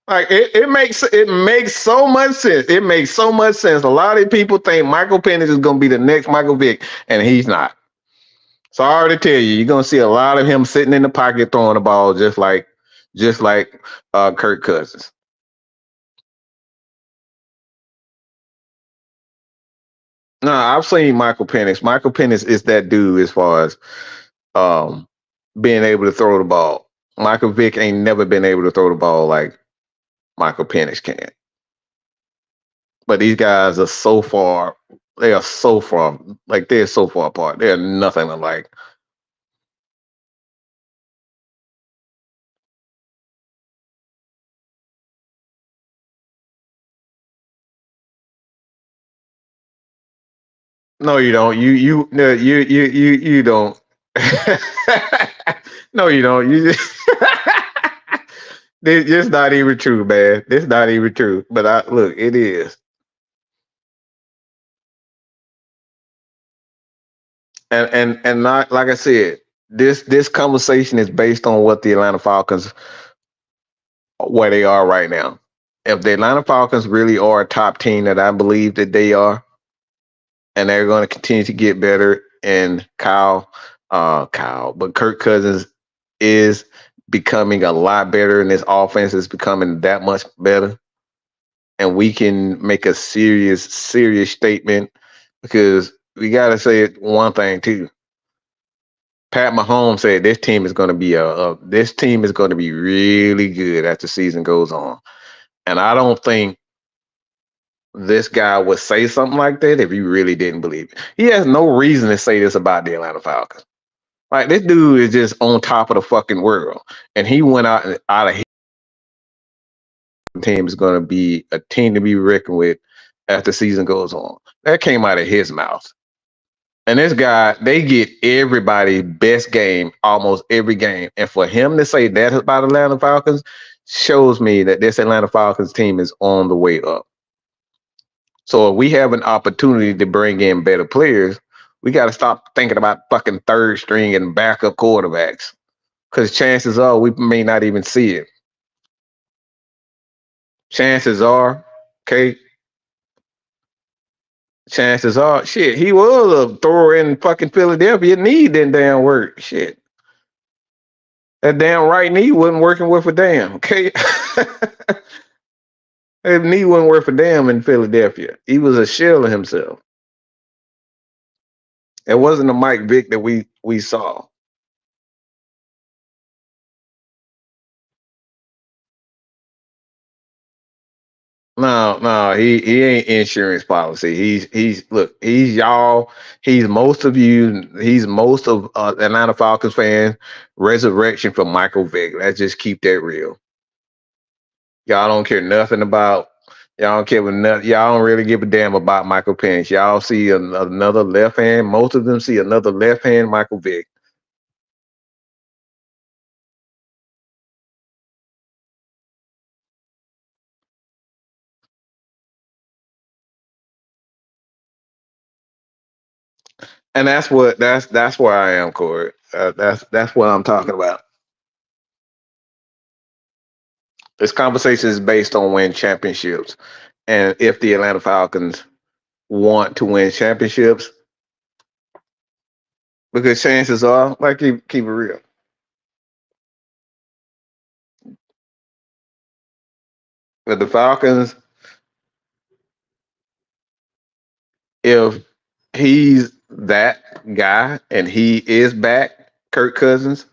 Like it makes so much sense. It makes so much sense. A lot of people think Michael Penix is gonna be the next Michael Vick, and he's not. So I already tell you, you're gonna see a lot of him sitting in the pocket throwing the ball, just like Kirk Cousins. No, I've seen Michael Penix. Michael Penix is that dude as far as um, being able to throw the ball. Michael Vick ain't never been able to throw the ball like Michael Penix can. But these guys are so far. They are so far. Like they're so far apart. They're nothing alike. No, you don't. You no, you don't. No, you don't. You just this not even true, man. This not even true. But I look, it is. And not like I said, this conversation is based on what the Atlanta Falcons where they are right now. If the Atlanta Falcons really are a top team that I believe that they are, and they're going to continue to get better, and but Kirk Cousins is becoming a lot better, and this offense is becoming that much better, and we can make a serious statement because we got to say one thing too. Pat Mahomes said this team is going to be this team is going to be really good as the season goes on. And I don't think this guy would say something like that if he really didn't believe it. He has no reason to say this about the Atlanta Falcons. Like this dude is just on top of the fucking world, and he went out of his team is going to be a team to be reckoned with as the season goes on. That came out of his mouth. And this guy, they get everybody best game almost every game. And for him to say that about Atlanta Falcons shows me that this Atlanta Falcons team is on the way up. So if we have an opportunity to bring in better players, we got to stop thinking about fucking third string and backup quarterbacks. Because chances are we may not even see it. Chances are, okay, chances are, shit, he was a thrower in fucking Philadelphia. Knee didn't damn work. Shit. That damn right knee wasn't working worth a damn. Okay. His knee wasn't worth a damn in Philadelphia. He was a shell of himself. It wasn't the Mike Vick that we saw. No, he ain't insurance policy. He's y'all. He's most of you. He's most of Atlanta Falcons fans. Resurrection for Michael Vick. Let's just keep that real. Y'all don't care nothing about. Y'all don't care with nothing. Y'all don't really give a damn about Michael Penix. Y'all see another left hand. Most of them see another left hand Michael Vick. And that's where I am, Corey. That's what I'm talking about. This conversation is based on winning championships, and if the Atlanta Falcons want to win championships, because chances are, like keep it real, with the Falcons, if he's that guy and he is back, Kirk Cousins.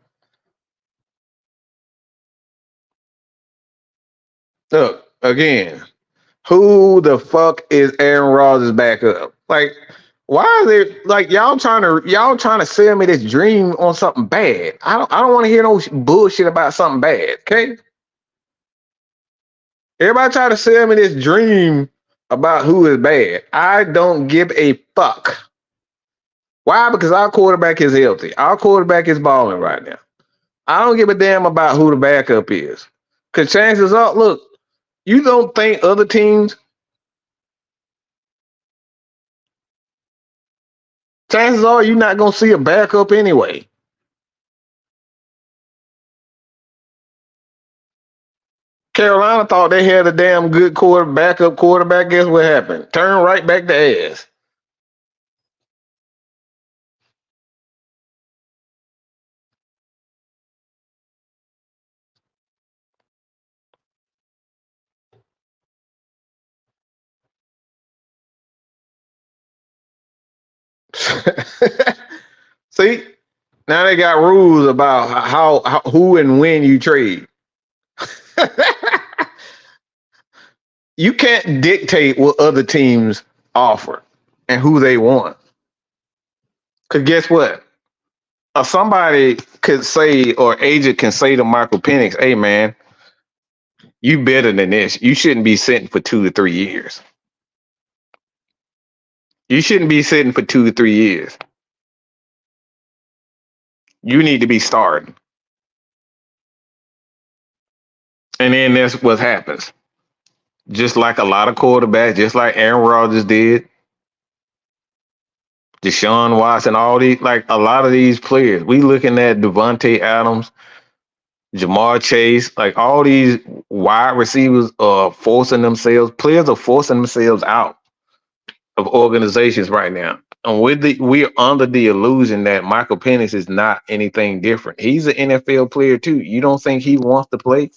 Look again. Who the fuck is Aaron Rodgers backup? Like, why is it like y'all trying to sell me this dream on something bad? I don't want to hear no bullshit about something bad. Okay, everybody try to sell me this dream about who is bad. I don't give a fuck. Why? Because our quarterback is healthy. Our quarterback is balling right now. I don't give a damn about who the backup is. Because chances are, look, you don't think other teams Chances are you're not gonna see a backup anyway. Carolina thought they had a damn good backup quarterback. Guess what happened? Turn right back to ass. See, now they got rules about how who and when you trade. You can't dictate what other teams offer and who they want. Cause guess what? Somebody could say, or agent can say to Michael Penix, "Hey man, you better than this. You shouldn't be sitting for 2 to 3 years. You shouldn't be sitting for 2 to 3 years. You need to be starting." And then that's what happens. Just like a lot of quarterbacks, just like Aaron Rodgers did, Deshaun Watson, all these, like a lot of these players. We looking at Devontae Adams, Jamar Chase, like all these wide receivers are forcing themselves. Players are forcing themselves out of organizations right now. And we're under the illusion that Michael Penix is not anything different. He's an NFL player too. You don't think he wants to play?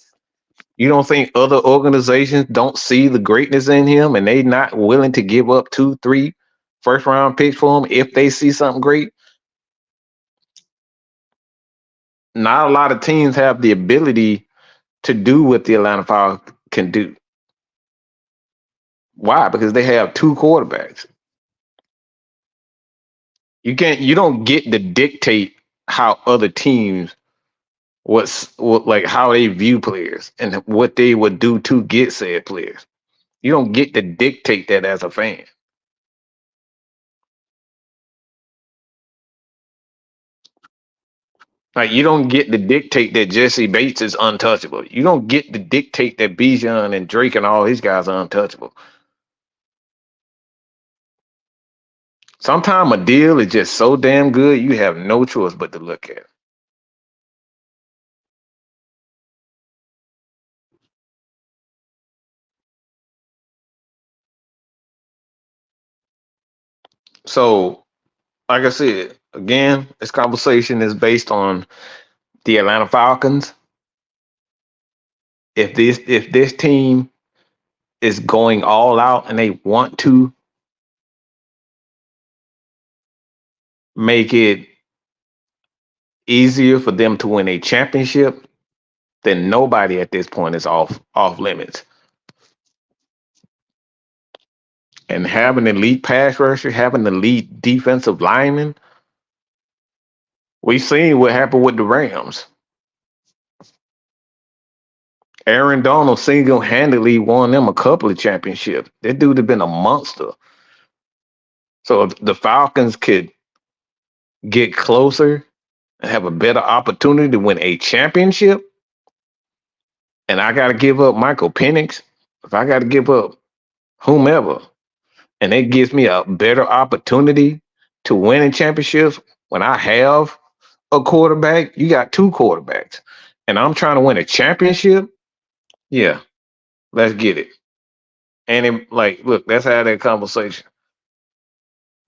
You don't think other organizations don't see the greatness in him and they not willing to give up 2, 3 first round picks for him if they see something great? Not a lot of teams have the ability to do what the Atlanta Falcons can do. Why? Because they have 2 quarterbacks. You don't get to dictate how other teams like how they view players and what they would do to get said players. You don't get to dictate that as a fan. Like you don't get to dictate that Jesse Bates is untouchable. You don't get to dictate that Bijan and Drake and all these guys are untouchable. Sometimes a deal is just so damn good you have no choice but to look at it. So, like I said, again, this conversation is based on the Atlanta Falcons. If this team is going all out and they want to make it easier for them to win a championship, then nobody at this point is off limits. And having an elite pass rusher, having an elite defensive lineman, we've seen what happened with the Rams. Aaron Donald single-handedly won them a couple of championships. That dude had been a monster. So if the Falcons could get closer and have a better opportunity to win a championship, and I got to give up Michael Penix, if I got to give up whomever, and it gives me a better opportunity to win in championships when I have a quarterback, you got 2 quarterbacks, and I'm trying to win a championship, yeah, let's get it. And look, let's have that conversation.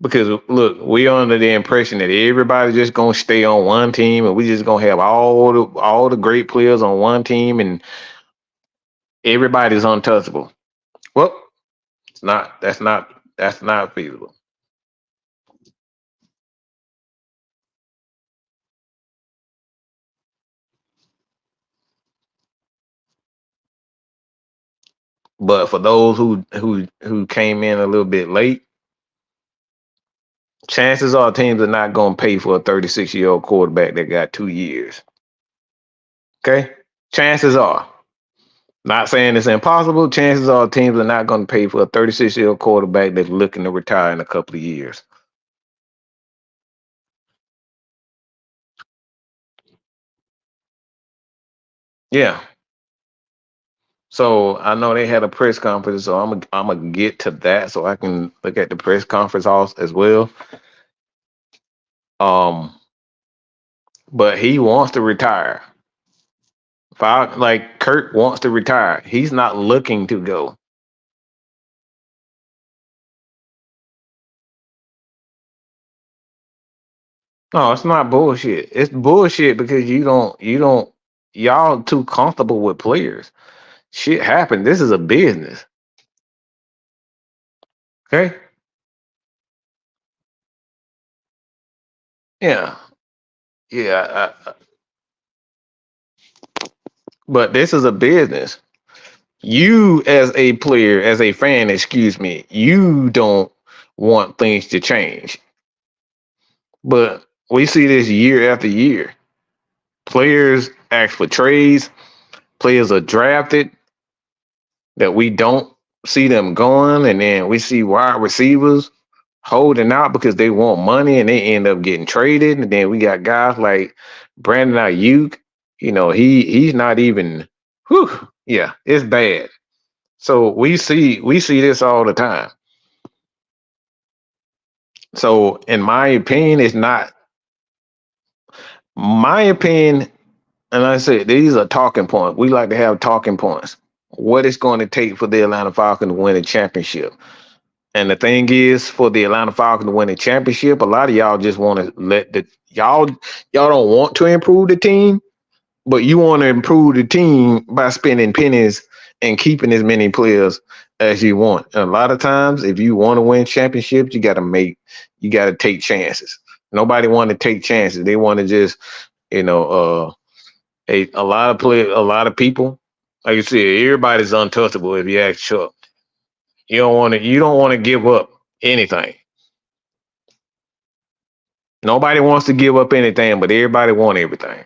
Because look, we are under the impression that everybody's just gonna stay on one team, and we just gonna have all the great players on one team, and everybody's untouchable. Well, it's not. That's not feasible. But for those who came in a little bit late, chances are teams are not going to pay for a 36-year-old quarterback that got 2 years. Okay? Chances are. Not saying it's impossible. Chances are teams are not going to pay for a 36-year-old quarterback that's looking to retire in a couple of years. Yeah. So I know they had a press conference, so I'm gonna get to that so I can look at the press conference as well. Um, but he wants to retire. Like Kurt wants to retire. He's not looking to go. No, it's not bullshit. It's bullshit because y'all too comfortable with players. Shit happened. This is a business. Okay? Yeah. Yeah. But this is a business. You as a player, as a fan, excuse me, you don't want things to change. But we see this year after year. Players ask for trades, players are drafted that we don't see them going, and then we see wide receivers holding out because they want money and they end up getting traded. And then we got guys like Brandon Ayuk. He's not even yeah, it's bad. So we see this all the time. So in my opinion, it's not my opinion, and I said these are talking points. We like to have talking points. What it's going to take for the Atlanta Falcons to win a championship. And the thing is, for the Atlanta Falcons to win a championship, a lot of y'all just want to y'all don't want to improve the team, but you want to improve the team by spending pennies and keeping as many players as you want. And a lot of times, if you want to win championships, you got to take chances. Nobody want to take chances. They want to just, a lot of people, like you said, everybody's untouchable if you ask Chuck. You don't want to give up anything. Nobody wants to give up anything, but everybody wants everything.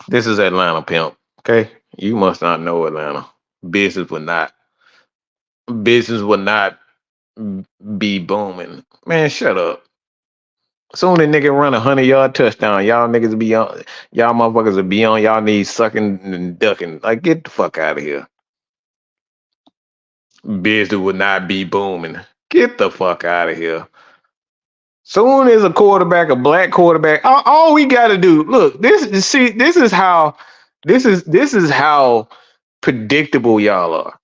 This is Atlanta, pimp. Okay, you must not know Atlanta. Business would not be booming. Man, shut up. Soon a nigga run 100-yard touchdown, y'all motherfuckers will be on y'all knees sucking and ducking. Like, get the fuck out of here. Business would not be booming. Get the fuck out of here. Soon as a black quarterback, all we got to do, look, this is how predictable y'all are.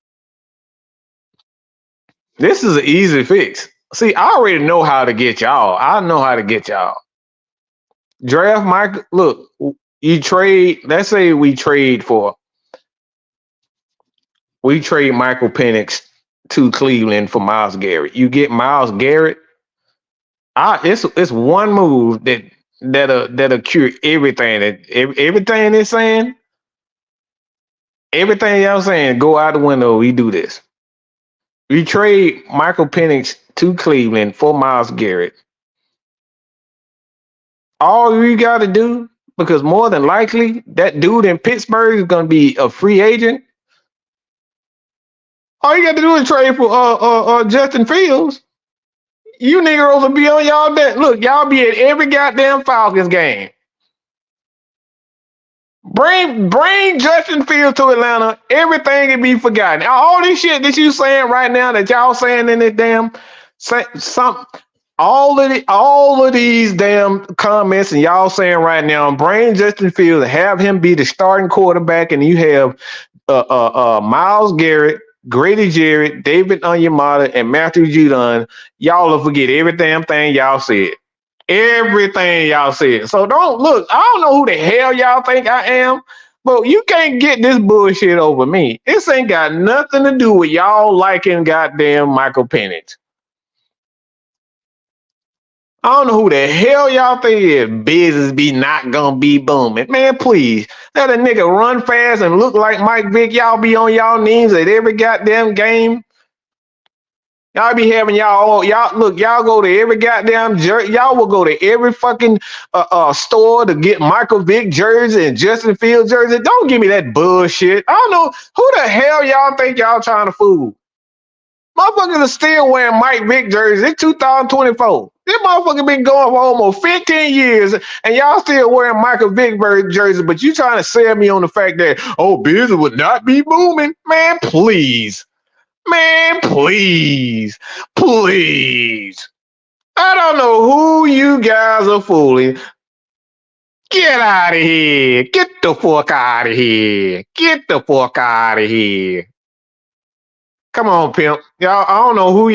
This is an easy fix. See, I already know how to get y'all. I know how to get y'all. Draft Michael. Look, you trade. Let's say we trade Michael Penix to Cleveland for Myles Garrett. You get Myles Garrett. It's one move that'll cure everything. Everything they're saying, everything y'all saying, go out the window. We do this. We trade Michael Penix to Cleveland for Myles Garrett. All you got to do, because more than likely that dude in Pittsburgh is going to be a free agent. All you got to do is trade for Justin Fields. You niggas will be on y'all deck. Look, y'all be at every goddamn Falcons game. Bring Justin Fields to Atlanta. Everything can be forgotten. All this shit that you saying right now, that y'all saying in this damn all of these damn comments and y'all saying right now, bring Justin Fields, have him be the starting quarterback, and you have Myles Garrett, Grady Jarrett, David Onyemata, and Matthew Judon. Y'all will forget every damn thing y'all said. Everything y'all said. So don't look. I don't know who the hell y'all think I am, but you can't get this bullshit over me. This ain't got nothing to do with y'all liking goddamn Michael Penix. I don't know who the hell y'all think is. Business be not gonna be booming. Man, please. Let a nigga run fast and look like Mike Vick. Y'all be on y'all knees at every goddamn game. Y'all be having y'all go to every goddamn y'all will go to every fucking store to get Michael Vick jersey and Justin Fields jersey. Don't give me that bullshit. I don't know who the hell y'all think y'all trying to fool. Motherfuckers are still wearing Mike Vick jerseys. It's 2024. This motherfucker been going for almost 15 years, and y'all still wearing Michael Vick jersey, but you trying to sell me on the fact that, oh, Beasley would not be booming. Man, please. Man, please. Please. I don't know who you guys are fooling. Get out of here. Get the fuck out of here. Get the fuck out of here. Come on, pimp. Y'all, I don't know who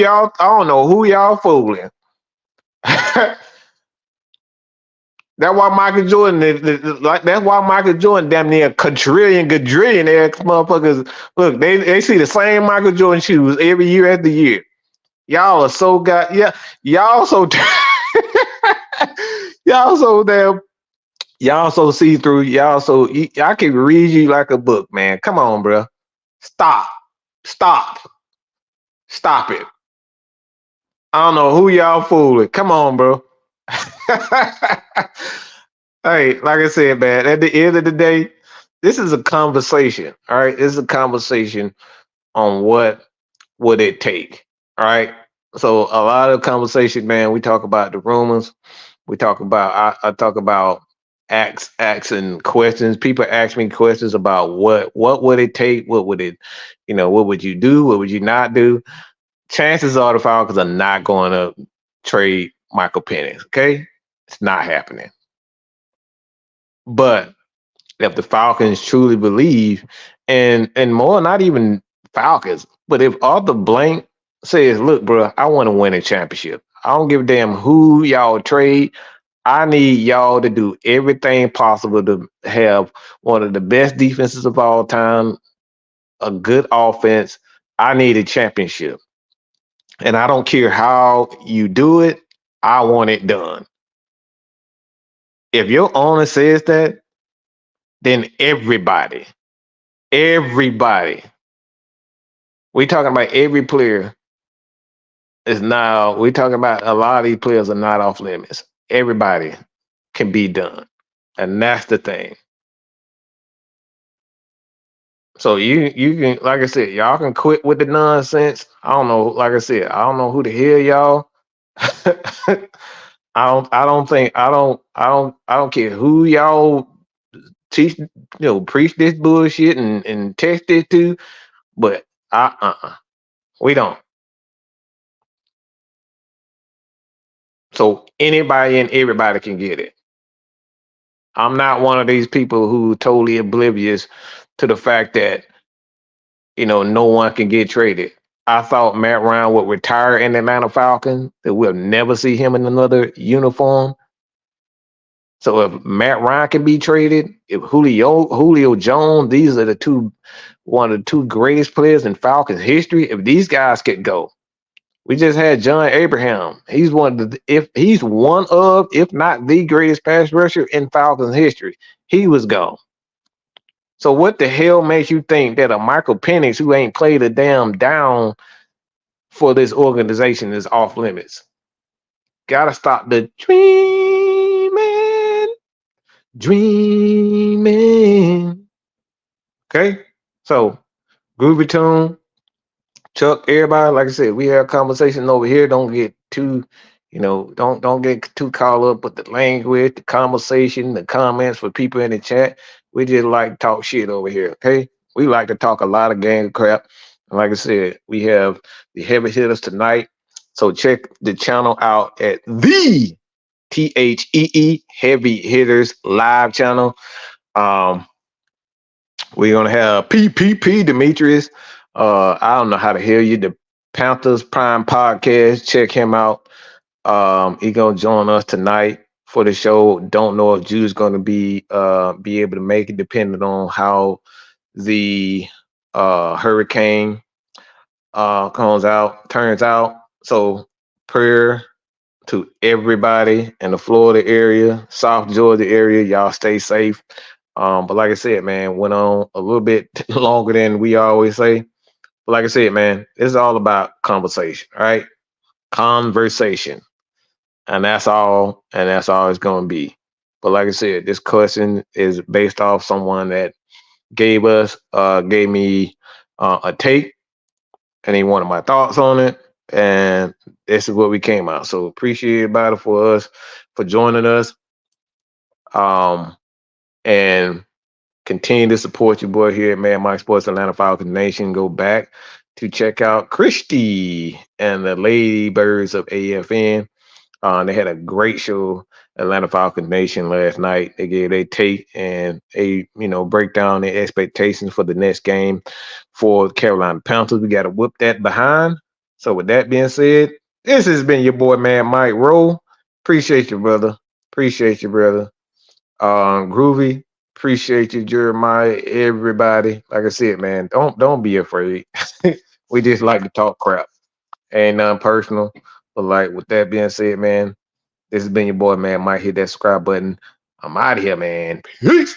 y'all fooling. That's why Michael Jordan that's why Michael Jordan damn near quadrillion, motherfuckers. Look, they see the same Michael Jordan shoes every year after year. Y'all are so y'all so y'all so see through. I can read you like a book, man. Come on, bro. Stop it. I don't know who y'all fooling. Come on, bro. Hey, like I said, man, at the end of the day, this is a conversation. All right. This is a conversation on what would it take. All right. So a lot of conversation, man, we talk about the rumors. We talk about I talk about asking questions. People ask me questions about what would it take? What would it, what would you do? What would you not do? Chances are the Falcons are not going to trade Michael Penix. Okay. It's not happening. But if the Falcons truly believe, and more, not even Falcons, but if Arthur Blank says, look, bro, I want to win a championship. I don't give a damn who y'all trade. I need y'all to do everything possible to have one of the best defenses of all time, a good offense. I need a championship. And I don't care how you do it. I want it done. If your owner says that, then everybody, we talking about every player we talking about a lot of these players are not off limits. Everybody can be done. And that's the thing. So you can, like I said, y'all can quit with the nonsense. I don't know, like I said, I don't know who the hell y'all. I don't care who y'all teach, preach this bullshit and text it to, but we don't. So anybody and everybody can get it. I'm not one of these people who totally oblivious to the fact that, no one can get traded. I thought Matt Ryan would retire in the Atlanta Falcons, that we'll never see him in another uniform. So if Matt Ryan can be traded, if Julio Jones, these are one of the two greatest players in Falcons history, if these guys could go. We just had John Abraham. He's if not the greatest pass rusher in Falcons history. He was gone. So what the hell makes you think that a Michael Penix, who ain't played a damn down for this organization, is off limits? Gotta stop the dreaming. Okay? So, Groovy Tune, Chuck, everybody, like I said, we have conversation over here. Don't get too, don't get too caught up with the language, the conversation, the comments for people in the chat. We just like to talk shit over here, okay? We like to talk a lot of gang crap. And like I said, we have the heavy hitters tonight. So check the channel out at the THEE Heavy Hitters live channel. We're gonna have PPP Demetrius. I don't know how to hear you. The Panthers Prime Podcast. Check him out. He gonna join us tonight for the show. Don't know if Drew's gonna be able to make it, depending on how the hurricane turns out. So prayer to everybody in the Florida area, South Georgia area. Y'all stay safe. But like I said, man, went on a little bit longer than we always say. But like I said, man, it's all about conversation, right? Conversation. And that's all it's going to be. But like I said, this question is based off someone that gave me a tape, and he wanted my thoughts on it. and this is what we came out. So appreciate everybody for joining us. And continue to support your boy here at Mad Mike Sports Atlanta Falcons Nation. Go back to check out Christy and the Lady Birds of AFN. They had a great show, Atlanta Falcons Nation, last night. They gave their take and break down their expectations for the next game for Carolina Panthers. We got to whip that behind. So with that being said, this has been your boy, Mad Mike Rowe. Appreciate you, brother. Appreciate you, brother. Groovy. Appreciate you, Jeremiah. Everybody, like I said, man, don't be afraid. We just like to talk crap. Ain't nothing personal. But like with that being said, man, this has been your boy, man. Mike, hit that subscribe button. I'm out of here, man. Peace.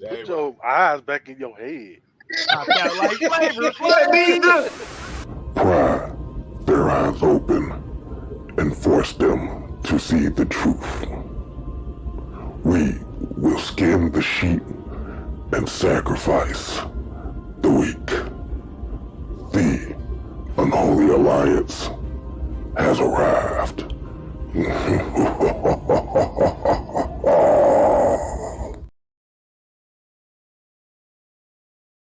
Put your eyes back in your head. Like flavor. Pry their eyes open and force them to see the truth. We will skim the sheep and sacrifice the weak. The unholy alliance has arrived.